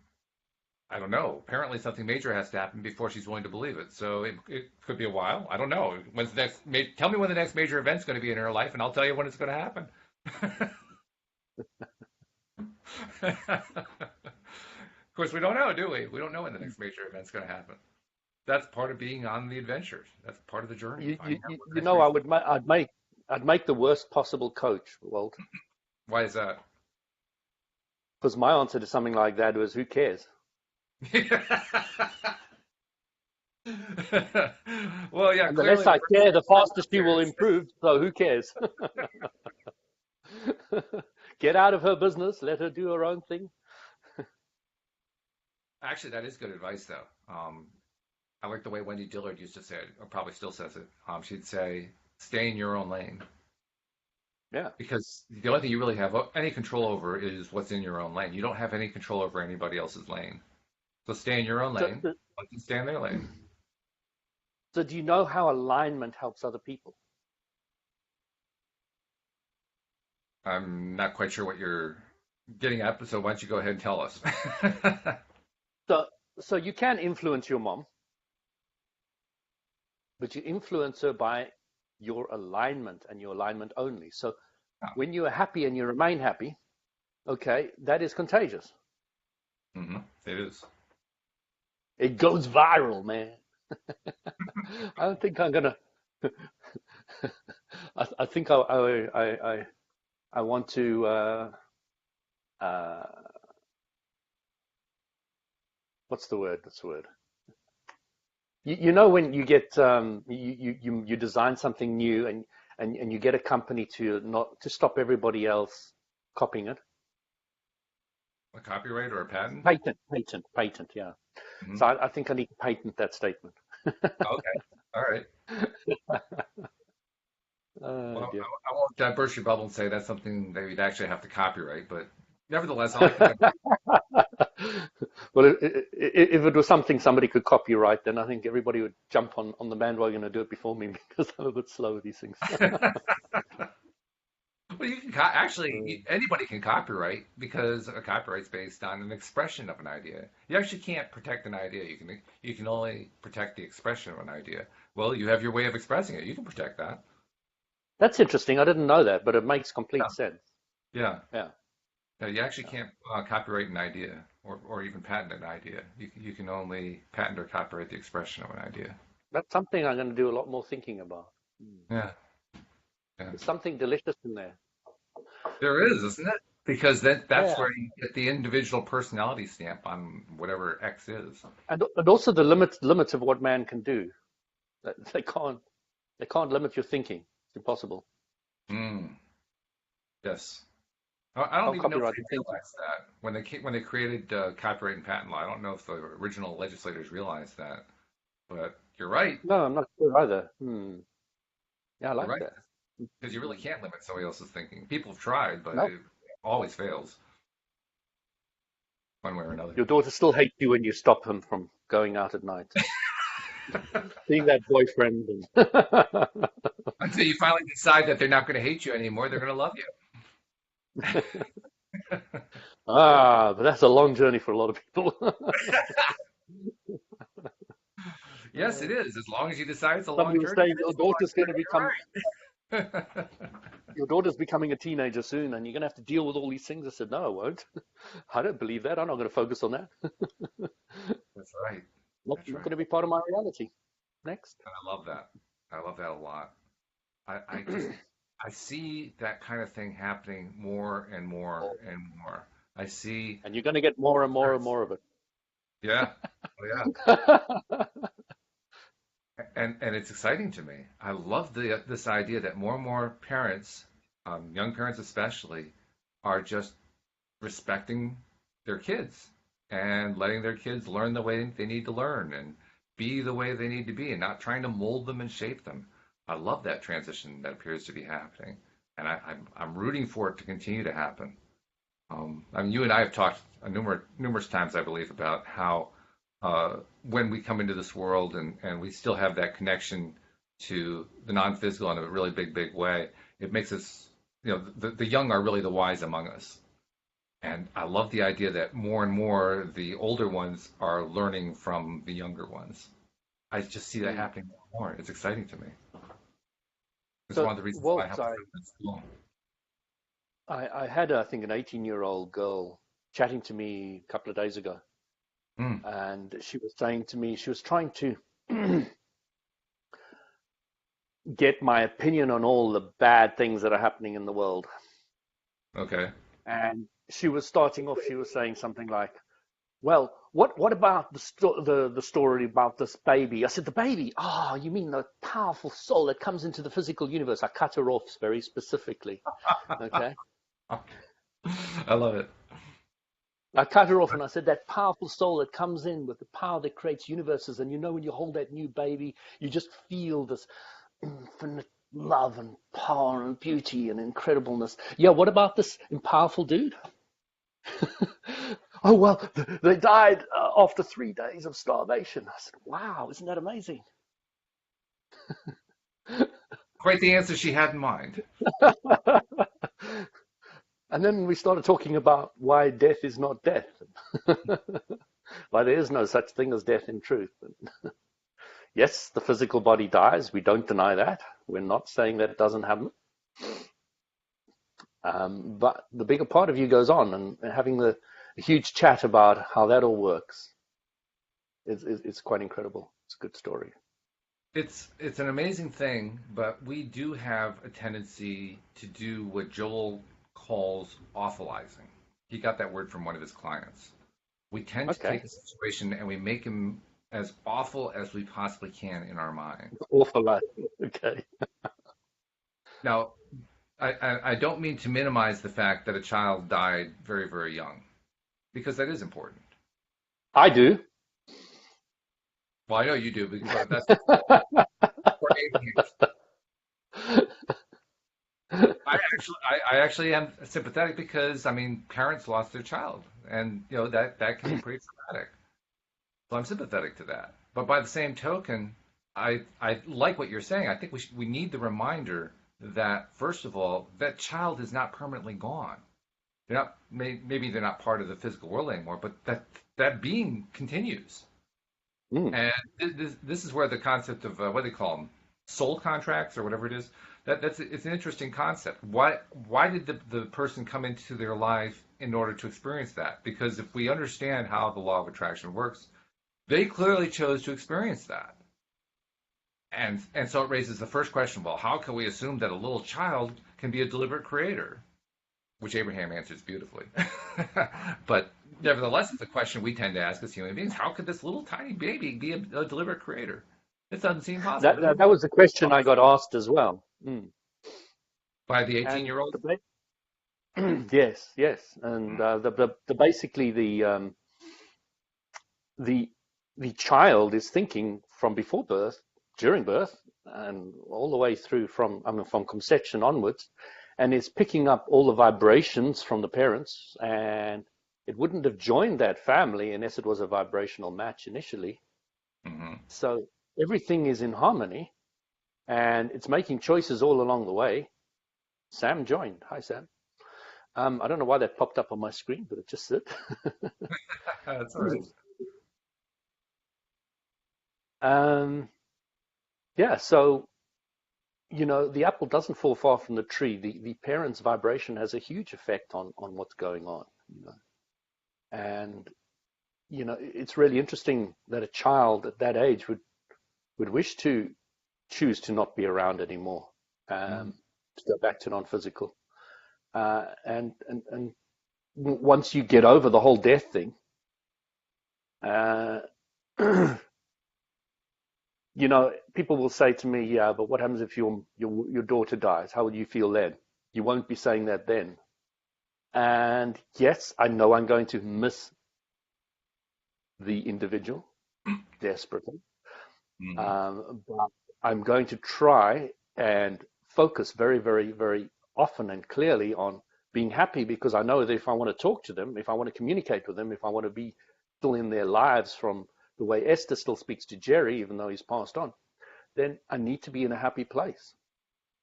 I don't know. Apparently, something major has to happen before she's willing to believe it. So it could be a while. I don't know. When's the next? Tell me when the next major event's going to be in her life, and I'll tell you when it's going to happen. Of course, we don't know, do we? We don't know when the next major event's going to happen. That's part of being on the adventure. That's part of the journey. I'd make the worst possible coach, Walt. Why is that? Because my answer to something like that was, who cares? Well, yeah, And the clearly less the I person care, the lives faster she will upstairs. improve. So who cares? Get out of her business. Let her do her own thing. Actually, that is good advice, though. I like the way Wendy Dillard used to say it, or probably still says it. She'd say, "Stay in your own lane," Yeah. because the only thing you really have any control over is what's in your own lane. You don't have any control over anybody else's lane. So stay in your own So, lane. Let them stay in their lane. so do you know how alignment helps other people? I'm not quite sure what you're getting at, so why don't you go ahead and tell us? So, so you can influence your mom, but you influence her by your alignment and your alignment only. So when you are happy and you remain happy, okay, that is contagious. It is. It goes viral, man. I don't think I'm gonna. I think I want to. Uh, what's the word? What's the word? You know when you get you design something new and you get a company to not to stop everybody else copying it. A copyright or a patent? Patent. Yeah. Hmm. So I think I need to patent that statement. Okay. All right. Oh Well, dear. I won't burst your bubble and say that's something that you'd actually have to copyright, but nevertheless, I like the idea. Well, if it was something somebody could copyright, then I think everybody would jump on the bandwagon and do it before me because I'm a bit slow with these things. Well, you can anybody can copyright because a copyright's based on an expression of an idea. You actually can't protect an idea. You can only protect the expression of an idea. Well, you have your way of expressing it. You can protect that. That's interesting. I didn't know that, but it makes Yeah. complete sense. Yeah. Yeah. No, you actually Yeah. can't copyright an idea or even patent an idea. You can only patent or copyright the expression of an idea. That's something I'm going to do a lot more thinking about. Hmm. Yeah. Yeah. There's something delicious in there. There is, isn't it? Because that's Yeah. where you get the individual personality stamp on whatever X is. And also the limits of what man can do. They can't limit your thinking. It's impossible. Mm, yes. I don't Can't even know if copyright they the thinking. realized that when they created copyright and patent law. I don't know if the original legislators realized that, but you're right. No, I'm not sure either. Hmm. Yeah, I You're like right that. because you really Hmm. can't limit somebody else's thinking. People have tried, but No, it always fails one way or another. your daughter still hates you when you stop him from going out at night, seeing that boyfriend. And Until you finally decide that they're not going to hate you anymore, they're going to love you. but that's a long journey for a lot of people. Yes, it is. As long as you decide it's a long Somebody was journey, saying it is a long journey. You're right. your daughter's becoming a teenager soon, and you're going to have to deal with all these things. I said, no, I won't. I don't believe that. I'm not going to focus on that. That's right. That's Not right. going to be part of my reality. Next. And I love that. I love that a lot. I just I see that kind of thing happening more and more and more. I see And you're going to get more and more and parents. more of Yeah. Oh yeah. it. And it's exciting to me. I love this idea that more and more parents, young parents especially, are just respecting their kids and letting their kids learn the way they need to learn and be the way they need to be and not trying to mold them and shape them. I love that transition that appears to be happening, and I'm rooting for it to continue to happen. I mean, you and I have talked numerous times, I believe, about how when we come into this world and we still have that connection to the non-physical in a really big way, it makes us, the young are really the wise among us. And I love the idea that more and more the older ones are learning from the younger ones. I just see that Mm. happening more and more. It's exciting to me. It's So, one of the reasons why I Walt, help in school. I had, I think, an 18-year-old girl chatting to me a couple of days ago, Mm, and she was saying to me, she was trying to get my opinion on all the bad things that are happening in the world. okay. And she was starting off, she was saying something like, well, what about the story about this baby? I said, the baby. Oh, you mean the powerful soul that comes into the physical universe? I cut her off very specifically. Okay. I love it. I cut her off and I said, that powerful soul that comes in with the power that creates universes. And when you hold that new baby, you just feel this infinite love and power and beauty and incredibleness. Yeah, what about this powerful dude? Oh, well, they died after 3 days of starvation. I said, wow, isn't that amazing? Quite the answer she had in mind. And then we started talking about why death is not death. Why there is no such thing as death in truth. Yes, the physical body dies. We don't deny that. We're not saying that it doesn't happen. But the bigger part of you goes on, and having a huge chat about how that all works it's quite incredible. It's a good story. It's an amazing thing, but we do have a tendency to do what Joel calls authorizing. He got that word from one of his clients. We tend to take a situation and we make him as awful as we possibly can in our mind. Awful life. Okay. Now, I don't mean to minimize the fact that a child died very, very young, because that is important. I do. Well, I know you do, because that's for I actually am sympathetic because I mean parents lost their child, and that can be pretty traumatic. So I'm sympathetic to that. But by the same token, I like what you're saying. I think we need the reminder that first of all, that child is not permanently gone. They're not maybe they're not part of the physical world anymore, but that being continues. And this is where the concept of what do they call them, soul contracts or whatever it is. It's an interesting concept. Why did the person come into their life in order to experience that? Because if we understand how the law of attraction works, they clearly chose to experience that. And so it raises the first question, well, how can we assume that a little child can be a deliberate creator? Which Abraham answers beautifully. But nevertheless, it's a question we tend to ask as human beings. How could this little tiny baby be a deliberate creator? It doesn't seem possible. That was the question I got asked as well. By the 18-year-old? Yes. And basically the child is thinking from before birth, during birth, and all the way through from conception onwards, and is picking up all the vibrations from the parents, and it wouldn't have joined that family unless it was a vibrational match initially. Mm-hmm. So everything is in harmony, and it's making choices all along the way. Sam joined. Hi, Sam. I don't know why that popped up on my screen, but it just did. That's all right. Yeah, so the apple doesn't fall far from the tree. The parents' vibration has a huge effect on what's going on. And it's really interesting that a child at that age would wish to choose to not be around anymore, to go back to non-physical. And once you get over the whole death thing, people will say to me, yeah, but what happens if your daughter dies? How would you feel then? You won't be saying that then. And yes, I know I'm going to miss the individual desperately. But I'm going to try and focus very, very, very often and clearly on being happy, because I know that if I want to talk to them, if I want to communicate with them, if I want to be still in their lives from the way Esther still speaks to Jerry, even though he's passed on, then I need to be in a happy place.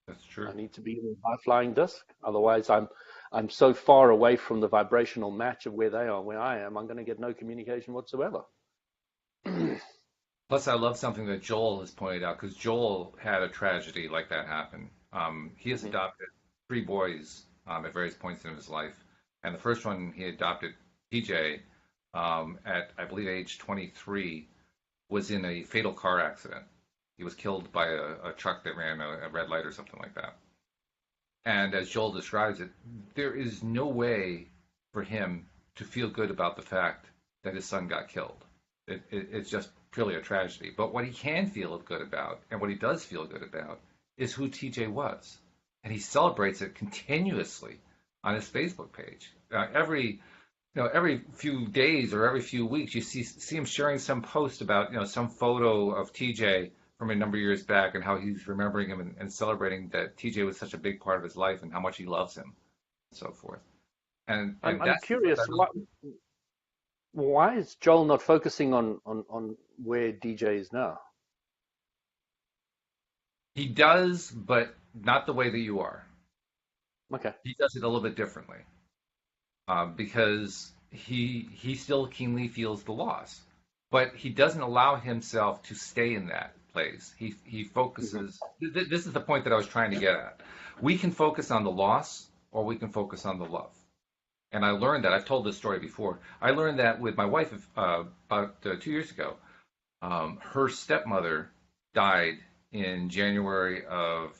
That's true. I need to be in a high-flying disc. Otherwise, I'm so far away from the vibrational match of where they are, where I am, I'm going to get no communication whatsoever. Plus, I love something that Joel has pointed out, because Joel had a tragedy like that happen. He has adopted 3 boys at various points in his life. And the first one he adopted, TJ, at, I believe, age 23, was in a fatal car accident. He was killed by a truck that ran a red light or something like that. And as Joel describes it, there is no way for him to feel good about the fact that his son got killed. It's just purely a tragedy. But what he can feel good about, and what he does feel good about, is who TJ was, and he celebrates it continuously on his Facebook page. Every few days or every few weeks, you see him sharing some post about some photo of TJ from a number of years back and how he's remembering him and celebrating that TJ was such a big part of his life and how much he loves him, and so forth. And I'm that's curious, that why is Joel not focusing on where DJ is now? he does, but not the way that you are. Okay. He does it a little bit differently because he still keenly feels the loss, but he doesn't allow himself to stay in that place. He focuses. This is the point that I was trying to get at. We can focus on the loss, or we can focus on the love. And I learned that. I've told this story before. I learned that with my wife about 2 years ago. Her stepmother died in January of,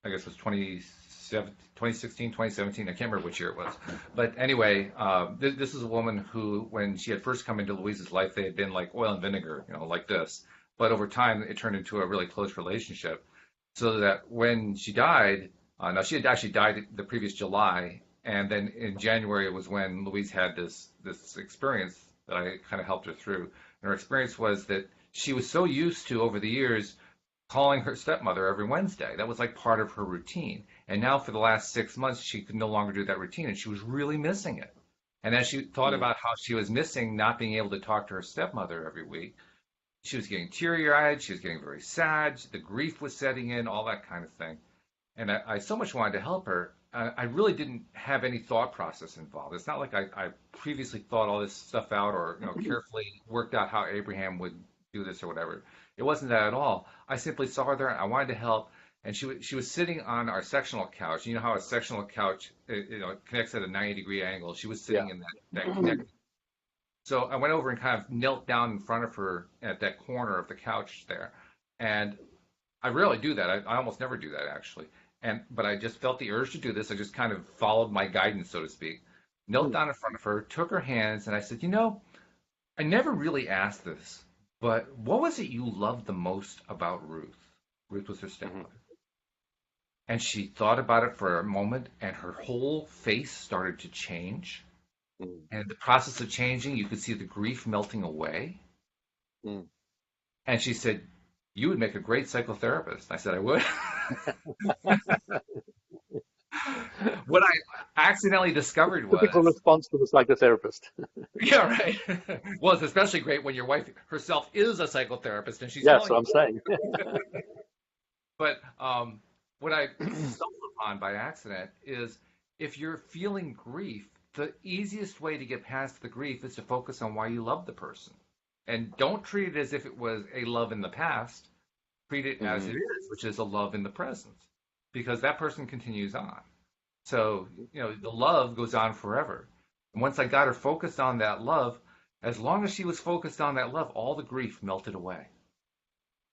I guess it was 2016, 2017. I can't remember which year it was. But anyway, this is a woman who, when she had first come into Louise's life, they had been like oil and vinegar, like this. But over time, it turned into a really close relationship. So that when she died, now she had actually died the previous July, and then in January was when Louise had this experience that I kind of helped her through. And her experience was that she was so used to, over the years, calling her stepmother every Wednesday. That was like part of her routine. And now for the last 6 months, she could no longer do that routine, and she was really missing it. And as she thought about how she was missing not being able to talk to her stepmother every week, she was getting teary-eyed, she was getting very sad, the grief was setting in, all that kind of thing. And I so much wanted to help her. I really didn't have any thought process involved. It's not like I previously thought all this stuff out or carefully worked out how Abraham would do this or whatever. It wasn't that at all. I simply saw her there. I wanted to help, and she was sitting on our sectional couch. You know how a sectional couch connects at a 90-degree angle. She was sitting in that connected. So I went over and kind of knelt down in front of her at that corner of the couch there, and I rarely do that. I almost never do that actually. But I just felt the urge to do this. I just kind of followed my guidance, so to speak. Knelt down in front of her, took her hands, and I said, I never really asked this, but what was it you loved the most about Ruth? Ruth was her stepmother. And she thought about it for a moment, and her whole face started to change. And in the process of changing, you could see the grief melting away. And she said, you would make a great psychotherapist. I said, I would. What I accidentally discovered was... Typical response to the psychotherapist. Yeah, right. Well, it's especially great when your wife herself is a psychotherapist and she's Yes, what I'm saying. But what I stumbled upon by accident is if you're feeling grief, the easiest way to get past the grief is to focus on why you love the person. And don't treat it as if it was a love in the past. Treat it as it is, which is a love in the present, because that person continues on. So, the love goes on forever. And once I got her focused on that love, as long as she was focused on that love, all the grief melted away.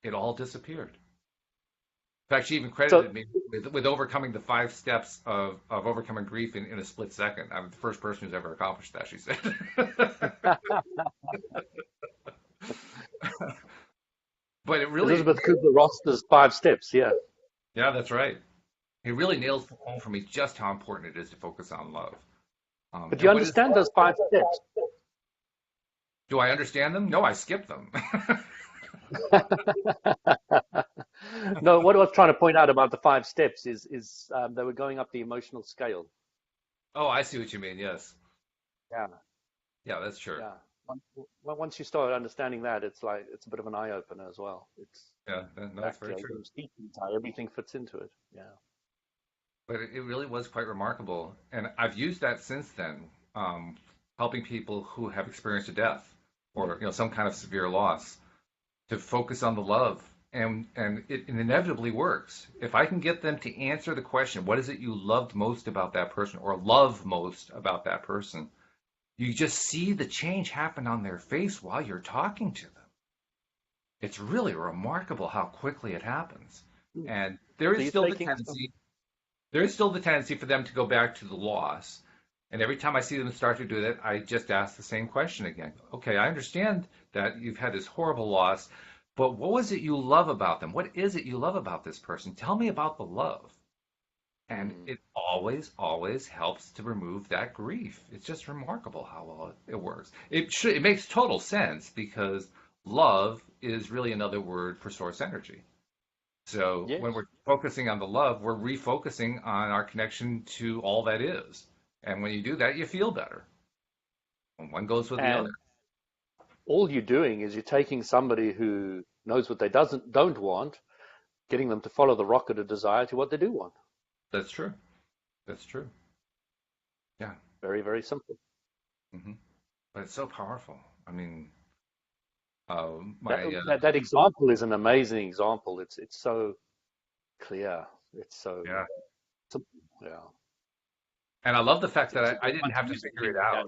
It all disappeared. In fact, she even credited me with overcoming the 5 steps of overcoming grief in a split second. I'm the first person who's ever accomplished that, she said. But it really... Elizabeth Kubler-Ross's 5 steps, yeah. Yeah, that's right. It really nails home for me just how important it is to focus on love. But do you understand those 5 steps? Do I understand them? No, I skipped them. No, what I was trying to point out about the 5 steps is they were going up the emotional scale. Oh, I see what you mean. Yes. Yeah. Yeah, that's true. Yeah. Once you start understanding that, it's a bit of an eye opener as well. That's very true. Everything fits into it. Yeah. But it really was quite remarkable, and I've used that since then, helping people who have experienced a death or some kind of severe loss to focus on the love, and it inevitably works. If I can get them to answer the question, what is it you loved most about that person or love most about that person? You just see the change happen on their face while you're talking to them. It's really remarkable how quickly it happens. And there is still the tendency for them to go back to the loss. And every time I see them start to do that, I just ask the same question again. Okay, I understand that you've had this horrible loss, but what was it you love about them? What is it you love about this person? Tell me about the love. And Mm. it always, always helps to remove that grief. It's just remarkable how well it works. It makes total sense because love is really another word for source energy. So when Yes. we're focusing on the love, we're refocusing on our connection to all that is. And when you do that, you feel better. And one goes with the other. And all you're doing is you're taking somebody who knows what they don't want, getting them to follow the rocket of desire to what they do want. That's true. That's true. Yeah. Very, very simple. Hmm. But it's so powerful. I mean, That, my that example is an amazing example. It's so clear. It's so yeah. simple. Yeah. And I love the fact that It's a I good didn't one to have to use figure in it the out.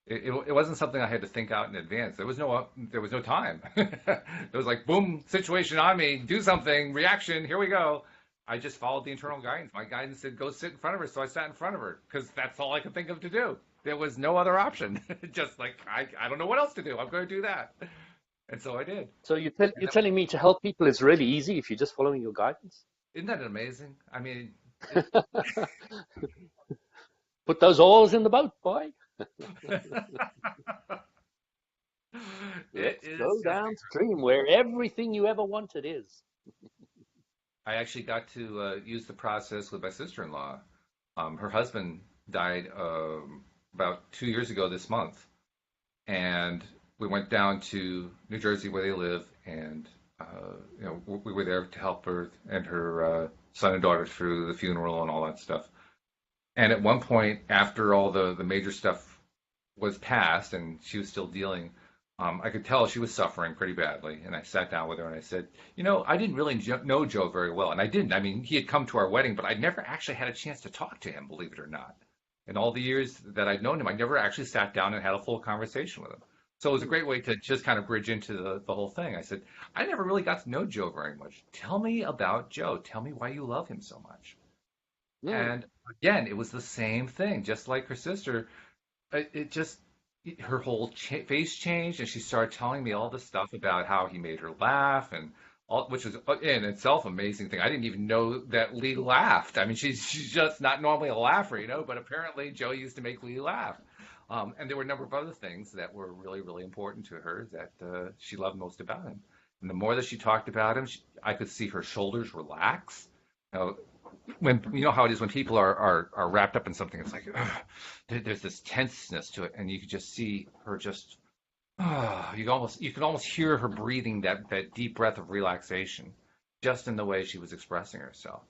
game. It wasn't something I had to think out in advance. There was no time. It was like boom, situation on me, do something, reaction, here we go. I just followed the internal guidance. My guidance said go sit in front of her, so I sat in front of her because that's all I could think of to do. There was no other option. Just like I don't know what else to do. I'm going to do that, and so I did. So And you're that, telling me to help people is really easy if you're just following your guidance? isn't that amazing? I mean, it, Put those oars in the boat, boy. it Let's is go just. downstream where everything you ever wanted is. I actually got to use the process with my sister-in-law. Her husband died about 2 years ago this month, and we went down to New Jersey where they live, and we were there to help her and her son and daughter through the funeral and all that stuff. And at one point, after all the major stuff was past and she was still dealing, I could tell she was suffering pretty badly. And I sat down with her and I said, I didn't really know Joe very well. And I didn't. I mean, he had come to our wedding, but I'd never actually had a chance to talk to him, believe it or not. In all the years that I'd known him, I never actually sat down and had a full conversation with him. So it was a great way to just kind of bridge into the whole thing. I said, I never really got to know Joe very much. Tell me about Joe. Tell me why you love him so much. Mm. And again, it was the same thing, just like her sister. It just her whole face changed, and she started telling me all the stuff about how he made her laugh, and all, which was in itself amazing thing. I didn't even know that Lee laughed. I mean, she's just not normally a laugher, but apparently Joe used to make Lee laugh. And there were a number of other things that were really, really important to her that she loved most about him. And the more that she talked about him, I could see her shoulders relax. Now, when you know how it is when people are wrapped up in something, it's like there's this tenseness to it, and you could just see her just you can almost hear her breathing that deep breath of relaxation, just in the way she was expressing herself.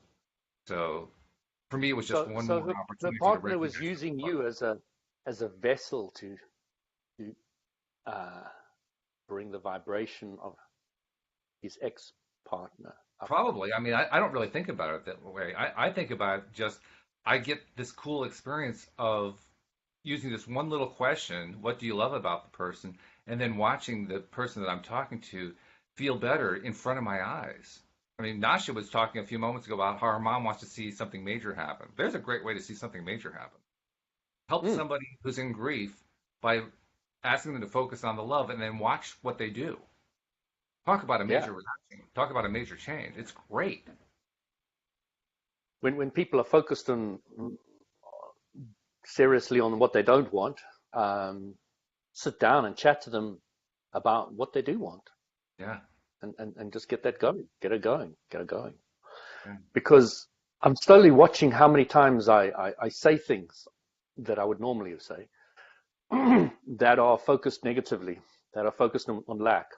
So for me, it was just one So more her opportunity to partner was recognize using her love. you as a vessel to uh, bring the vibration of his ex partner up. Probably. I mean, I don't really think about it that way. I think about it just I get this cool experience of using this one little question, what do you love about the person? And then watching the person that I'm talking to feel better in front of my eyes. I mean, Nasha was talking a few moments ago about how her mom wants to see something major happen. There's a great way to see something major happen. Help Mm. somebody who's in grief by asking them to focus on the love and then watch what they do. Talk about a Yeah. major reaction. Talk about a major change. It's great. When people are focused on seriously on what they don't want, um, sit down and chat to them about what they do want, Yeah. and just get that going, get it going, get it going. Yeah. Because I'm slowly watching how many times I say things that I would normally say that are focused negatively, that are focused on lack.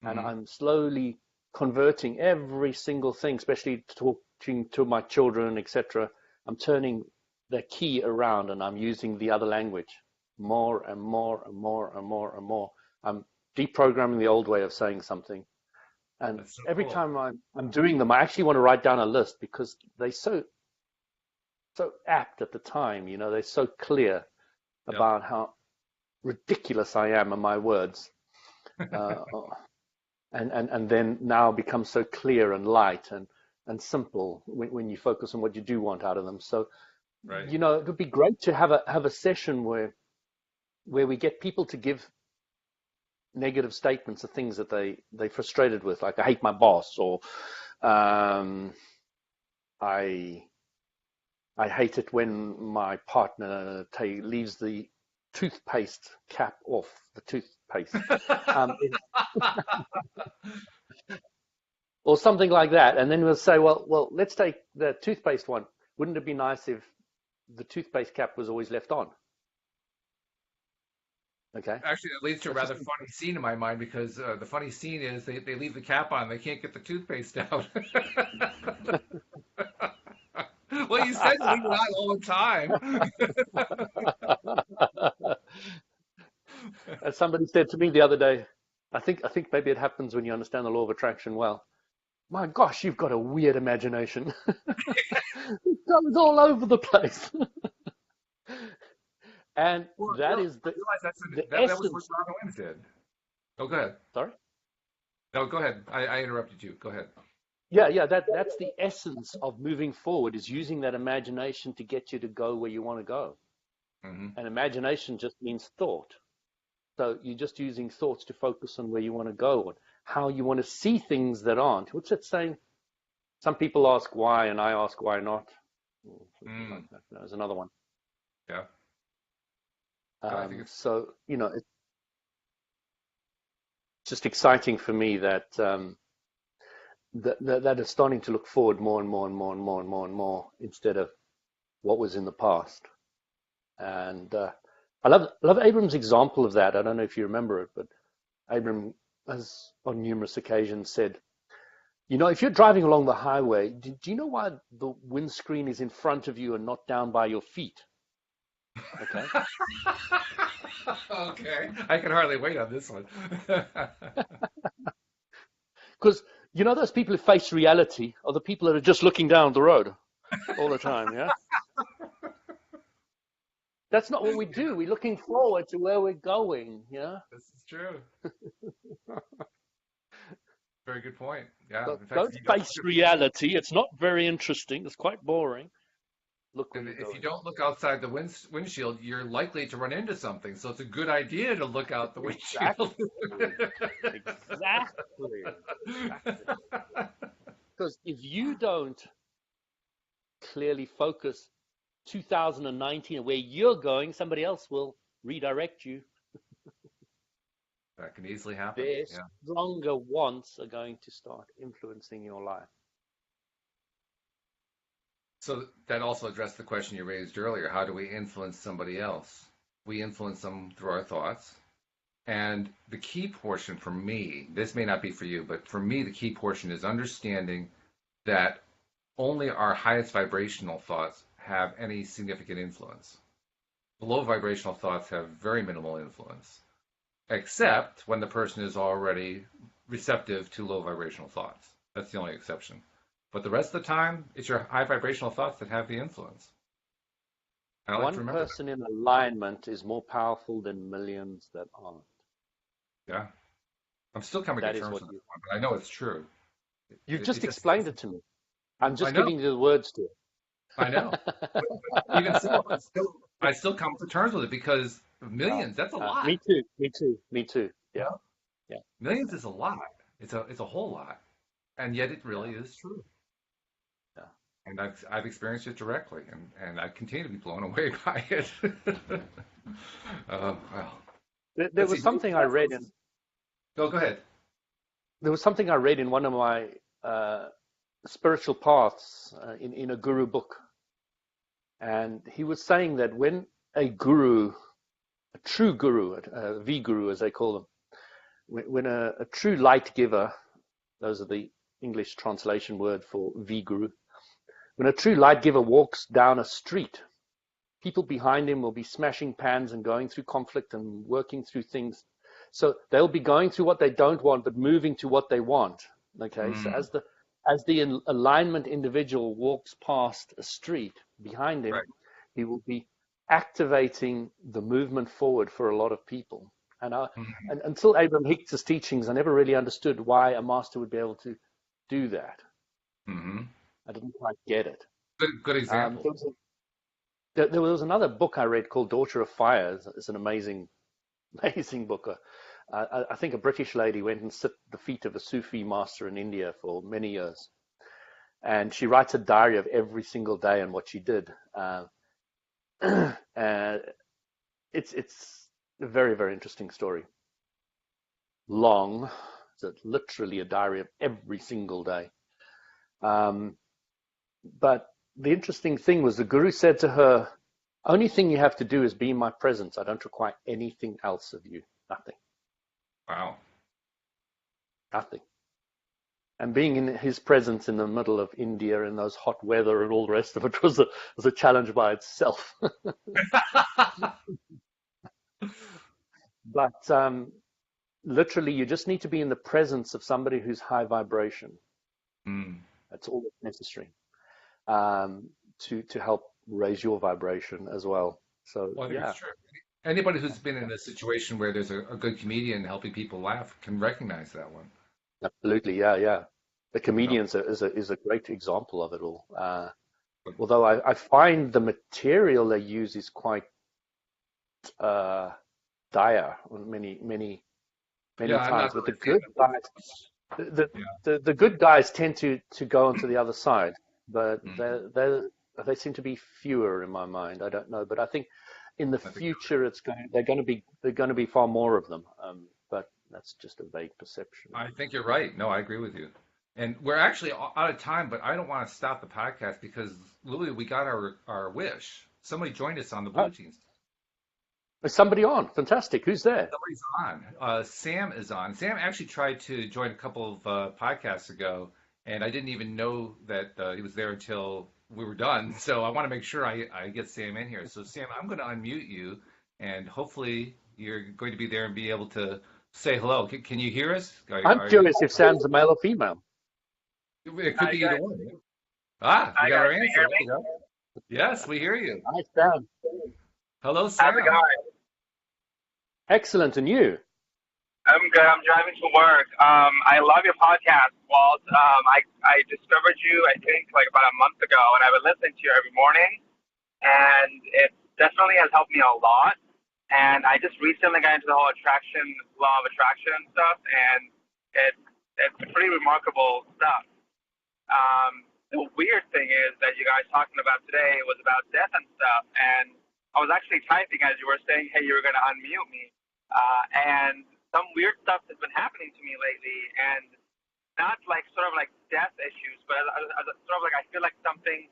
And Hmm. I'm slowly converting every single thing, especially talking to my children, etc. I'm turning the key around and I'm using the other language more and more and more and more and more. I'm deprogramming the old way of saying something. And That's so every cool. time I'm doing them, I actually want to write down a list because they're so apt at the time. They're so clear Yep. about how ridiculous I am in my words. Uh, and then now become so clear and light and simple when you focus on what you do want out of them. So Right. it would be great to have a session where we get people to give negative statements of things that they frustrated with, like I hate my boss, or um, I I hate it when my partner leaves the toothpaste cap off the toothpaste, um, or something like that. And then we'll say, well, let's take the toothpaste one. Wouldn't it be nice if the toothpaste cap was always left on? Okay. Actually, that leads to a Let's just rather funny scene in my mind because the funny scene is they leave the cap on, they can't get the toothpaste out. Well, you said to leave it on all the time. As somebody said to me the other day, I think maybe it happens when you understand the law of attraction well. My gosh, you've got a weird imagination. It goes all over the place. And Well, that is I realize the that was what essence. Robin Williams did. Oh, go ahead. Sorry? No, go ahead. I interrupted you. Go ahead. Yeah, that's the essence of moving forward, is using that imagination to get you to go where you want to go. Hmm. And imagination just means thought. So you're just using thoughts to focus on where you want to go and how you want to see things that aren't. What's it saying? Some people ask why, and I ask why not. Something like Mm, that. There's another one. yeah. But I think it's So, it's just exciting for me that that is starting to look forward more and more and more and more and more and more instead of what was in the past. And I love Abram's example of that. I don't know if you remember it, but Abram has on numerous occasions said, if you're driving along the highway, do you know why the windscreen is in front of you and not down by your feet? Okay. okay. I can hardly wait on this one. Because those people who face reality are the people that are just looking down the road all the time, yeah? That's not what we do. We're looking forward to where we're going, yeah? This is true. Very good point. Yeah. So In fact, don't face reality. It's not very interesting. It's quite boring. Look where you're if you going. don't look outside the windshield, you're likely to run into something. So it's a good idea to look out the windshield. Exactly. Exactly. Exactly. Because if you don't clearly focus 2019 and where you're going, somebody else will redirect you. That can easily happen. Their Yeah. stronger wants are going to start influencing your life. So that also addressed the question you raised earlier. How do we influence somebody else? We influence them through our thoughts. And the key portion for me, this may not be for you, but for me, the key portion is understanding that only our highest vibrational thoughts have any significant influence. The low vibrational thoughts have very minimal influence, except when the person is already receptive to low vibrational thoughts. That's the only exception. But the rest of the time, it's your high vibrational thoughts that have the influence. I like to One remember that. person in alignment is more powerful than millions that aren't. Yeah. I'm still coming to That is terms what with that one, but I know it's true. you've It just just, explained it to me. I'm I just know, giving you the words to I know. it. But even so, I still come to terms with it because millions, that's a lot. Me too. Me too. Me too. You Yeah. know? Yeah. Millions is a lot. It's a whole lot. And yet it Yeah. really is true. Yeah. And I've experienced it directly, and I continue to be blown away by it. Well, There let's was see. something I read in. Go ahead. There was something I read in one of my spiritual paths in a guru book, and he was saying that when a guru, a true guru, a V guru as they call them, when a true light giver, those are the English translation word for V guru, when a true light giver walks down a street, people behind him will be smashing pans and going through conflict and working through things. So they'll be going through what they don't want, but moving to what they want. Okay, so Mm, as the alignment individual walks past a street behind him, right. he will be activating the movement forward for a lot of people. And until Abraham Hicks' teachings, I never really understood why a master would be able to do that. Mm-hmm. I didn't quite get it. Good Um, example. there was There was another book I read called Daughter of Fire. It's an amazing, amazing book. I think a British lady went and sit at the feet of a Sufi master in India for many years, and she writes a diary of every single day and what she did. And it's a very, very interesting story. Long, it's literally a diary of every single day. Um, but the interesting thing was the guru said to her, only thing you have to do is be in my presence. I don't require anything else of you. Nothing. Wow. Nothing. And being in his presence in the middle of India in those hot weather and all the rest of it was a challenge by itself. But literally, you just need to be in the presence of somebody who's high vibration. Mm. That's all that's necessary to help raise your vibration as well. So Well, I think yeah, it's true. Anybody who's been in a situation where there's a good comedian helping people laugh can recognize that one. absolutely, yeah. The You know, comedians is a great example of it all. Although I find the material they use is quite dire on many yeah, I'm times. not But the really a fan good of it. guys, Yeah. the good guys tend to go onto the other side, but Mm. they seem to be fewer in my mind. I don't know, but I think in the I think future they're going to be far more of them. But that's just a vague perception. I think you're right. No, I agree with you. And we're actually out of time, but I don't want to stop the podcast because Louis, we got our wish. Somebody joined us on the Oh, blue teams. there's somebody on. Fantastic. Who's there? Somebody's on. Sam is on. Sam actually tried to join a couple of podcasts ago, and I didn't even know that he was there until we were done. So I want to make sure I get Sam in here. So Sam, I'm going to unmute you, and hopefully you're going to be there and be able to say hello. Can you hear us? I'm Are you? curious if Sam's a male or female. It could Hi be either guys. one. Ah, we Hi got our guys. Can you answer. hear There me? we go. Yes, we hear you. Hi, Sam. Hello, How's it Sam. going? Excellent. And you? I'm good. I'm driving to work. I love your podcast, Walt. I discovered you, I think, like about a month ago, and I've been listening to you every morning, and it definitely has helped me a lot. And I just recently got into the whole law of attraction and stuff, and it's pretty remarkable stuff. The weird thing is that you guys talking about today was about death and stuff, and I was actually typing as you were saying, hey, you were going to unmute me, and some weird stuff has been happening to me lately, and not like sort of like death issues, but as sort of like I feel like something,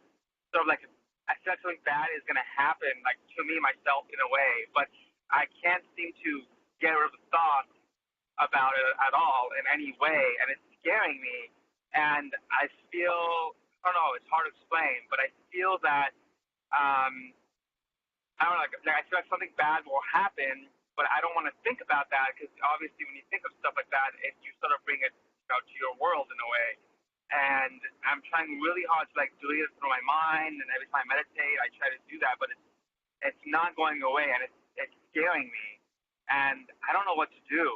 sort of like I feel like something bad is going to happen, like to me myself in a way, but I can't seem to get rid of the thought about it at all in any way, and it's scaring me. And I feel, I don't know, it's hard to explain, but I feel that, I don't know, like I feel like something bad will happen, but I don't want to think about that because obviously when you think of stuff like that, you sort of bring it, to your world in a way. And I'm trying really hard to like delete it from my mind, and every time I meditate, I try to do that, but it's not going away, and it's scaring me, and I don't know what to do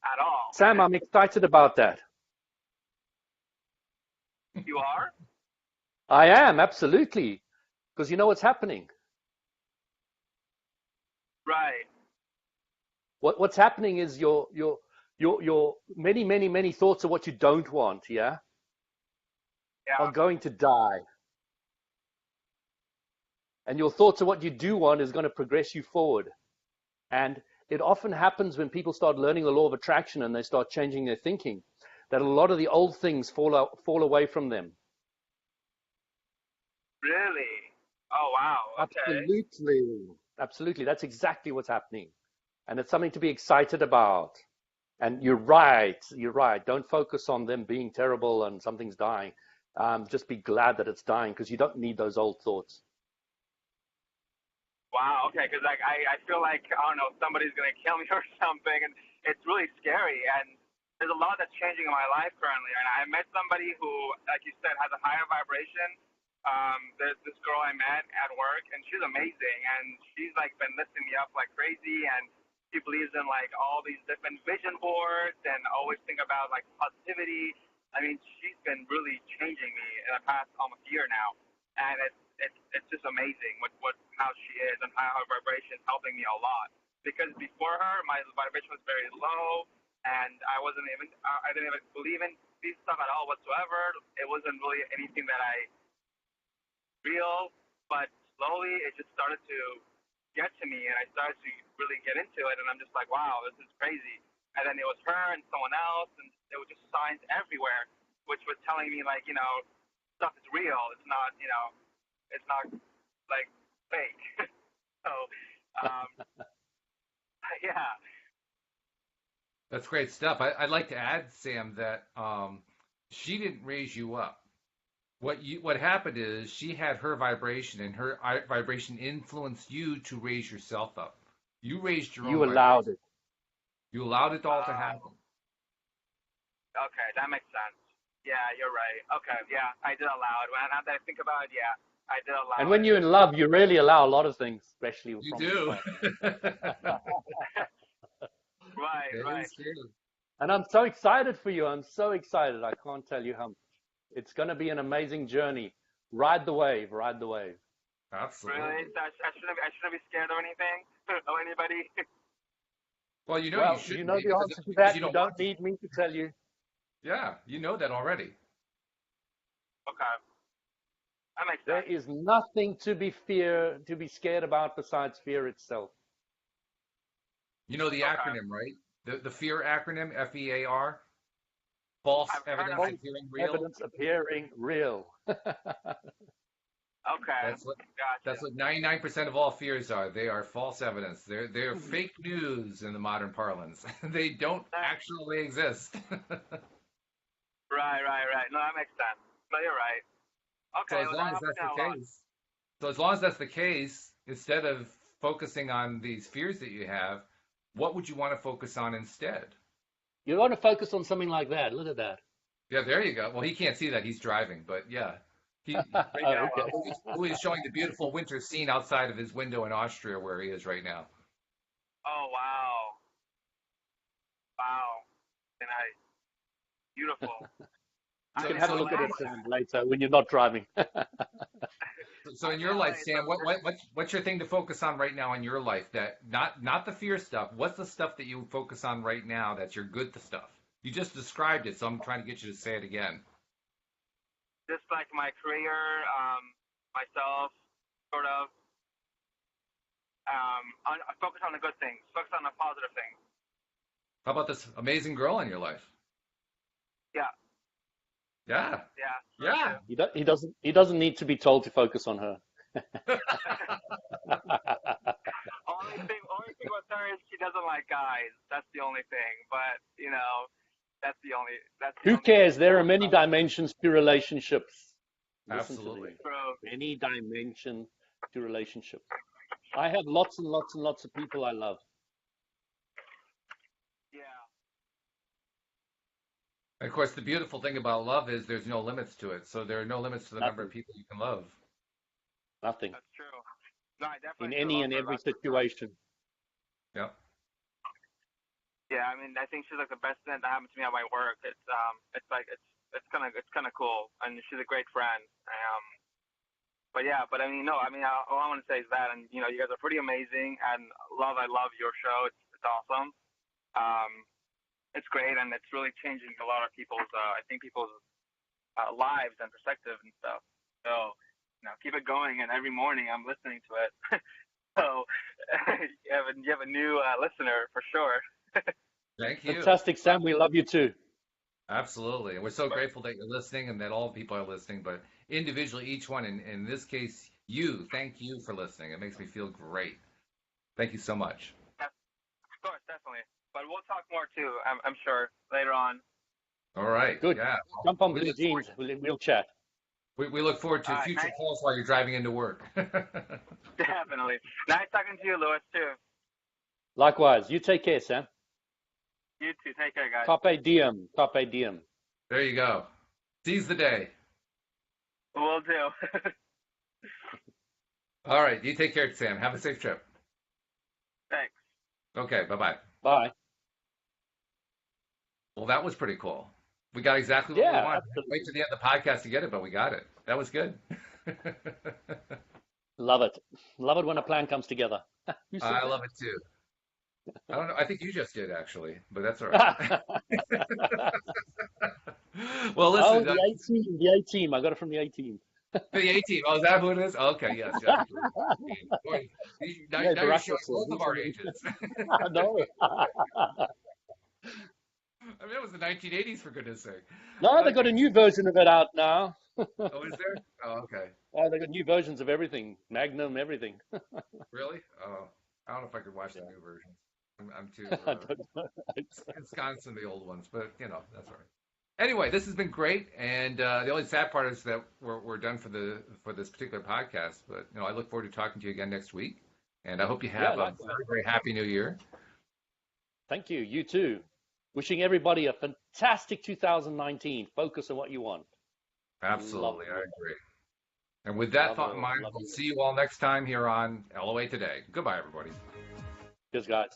at all. Sam, I'm excited about that. You are? I am, absolutely. Because you know what's happening. Right. What's happening is your many thoughts of what you don't want, yeah, Yeah. are going to die. And your thoughts of what you do want is going to progress you forward. And it often happens when people start learning the law of attraction and they start changing their thinking, that a lot of the old things fall away from them. Really? Oh, wow. Okay. Absolutely. That's exactly what's happening. And it's something to be excited about. And you're right. Don't focus on them being terrible and something's dying. Just be glad that it's dying because you don't need those old thoughts. Wow. Okay. Because like I feel like I don't know somebody's gonna kill me or something, and it's really scary. And there's a lot that's changing in my life currently. And I met somebody who, like you said, has a higher vibration. There's this girl I met at work, and she's amazing, and she's like been lifting me up like crazy, and she believes in like all these different vision boards and always think about like positivity. I mean, she's been really changing me in the past almost year now, and it's just amazing how she is and how her vibration is helping me a lot. Because before her, my vibration was very low, and I didn't even believe in these stuff at all whatsoever. It wasn't really anything that I real, but slowly it just started to get to me, and I started to really get into it, and I'm just like, wow, this is crazy. And then it was her and someone else, and there were just signs everywhere, which was telling me, like, stuff is real. It's not, it's not like fake. So, yeah. That's great stuff. I'd like to add, Sam, that she didn't raise you up. What happened is she had her vibration, and her vibration influenced you to raise yourself up. You raised your own. You allowed vibration. it. You allowed it all to happen. Okay, that makes sense. Yeah, you're right. Okay, yeah, I did allow it. Now that I think about it, yeah, I did allow it. And when you're in love, you really allow a lot of things, especially You from do. Right, It right. is true. And I'm so excited for you. I'm so excited. I can't tell you how much. It's going to be an amazing journey. Ride the wave. Ride the wave. Absolutely. Really? So I shouldn't be scared of anything? Of anybody? Well, you know Well, you should you know be the because answer to that. you You don't don't want to. need me to tell you. Yeah, you know that already. Okay. That makes There sense. is nothing to be scared about besides fear itself. You know the Okay. acronym, right? The FEAR acronym, FEAR. False I've heard evidence of it. appearing real. Evidence appearing real. Okay. That's what Gotcha. that's what 99% of all fears are. They are false evidence. They're fake news in the modern parlance. They don't actually exist. Right. No, that makes sense. No, you're right. So Okay, as well, long that as helps that's me out the a lot. case, so as long as that's the case, instead of focusing on these fears that you have, what would you want to focus on instead? You want to focus on something like that. Look at that. Yeah, there you go. Well, he can't see that. He's driving, but yeah. Right Oh, now, okay. Louis is showing the beautiful winter scene outside of his window in Austria where he is right now. Oh, wow. Wow. Nice. Beautiful. You I'm can in have a So in look LA. at it, Sam, later when you're not driving. So in I'm your in life, LA, Sam, so what's your thing to focus on right now in your life? That not the fear stuff. What's the stuff that you focus on right now that's your good stuff? You just described it, so I'm trying to get you to say it again. just like my career, myself, sort of. I focus on the good things. Focus on the positive things. How about this amazing girl in your life? Yeah. Yeah. Yeah. Yeah. He doesn't need to be told to focus on her. Only thing with her is she doesn't like guys. That's the only thing. But that's the only. Who only cares? thing. There are many dimensions to relationships. Listen to Absolutely. me. True. Any dimension to relationships. I have lots and lots and lots of people I love. Yeah. And of course, the beautiful thing about love is there's no limits to it. So there are no limits to the number of Nothing. people you can love. Nothing. That's true. No, I In definitely any love and her. every That's for sure. situation. Yep. Yeah, I mean, I think she's like the best thing that happened to me at my work. It's kind of cool, and she's a great friend. But yeah, I mean, no, I mean, all I want to say is that, and you guys are pretty amazing, and I love your show. It's awesome. It's great, and it's really changing a lot of people's, I think people's lives and perspective and stuff. So, keep it going, and every morning I'm listening to it. So you have a new listener for sure. Thank you. Fantastic, Sam. We love you too. Absolutely. And we're so grateful that you're listening and that all people are listening, but individually, each one, in this case, thank you for listening. It makes me feel great. Thank you so much. Of course, definitely. But we'll talk more too, I'm sure, later on. All right. Good. Yeah. Jump on We Blue look forward, Jeans. We'll chat. we look forward to future Nice. calls while you're driving into work. Definitely. Nice talking to you, Louis, too. Likewise. You take care, Sam. You too. Take care, guys. Carpe diem. Carpe diem. There you go. Seize the day. Will do. All right. You take care, Sam. Have a safe trip. Thanks. Okay. Bye-bye. Bye. Well, that was pretty cool. We got exactly what we Yeah, wanted. absolutely. Wait to the end of the podcast to get it, but we got it. That was good. Love it. Love it when a plan comes together. Who said I love it too. I don't know. I think you just did actually, but that's all right. that? Well, Oh, listen, the A team, the A team. I got it from the A team. the A team. Oh, is that who it is? Okay, yes. Yeah, I think you're right. Boy, now, Yeah, now you're showing bureaucracy. both of He's our an A team. ages. No. I mean, it was the 1980s, for goodness sake. No, they got Okay. a new version of it out now. Oh, is there? Oh, okay. Oh, they got new versions of everything. Magnum, everything. Really? Oh, I don't know if I could watch the Yeah. new version. I'm too I don't know. ensconced in the old ones, but that's all right. Anyway, this has been great, and the only sad part is that we're done for this particular podcast. But I look forward to talking to you again next week, and I hope you Yeah, have a likewise. very, very happy New Year. Thank you. You too. Wishing everybody a fantastic 2019. Focus on what you want. Absolutely, Love I it. agree. And with that Love it thought in all. mind, Love we'll it. see you all next time here on LOA Today. Goodbye, everybody. Cheers, guys.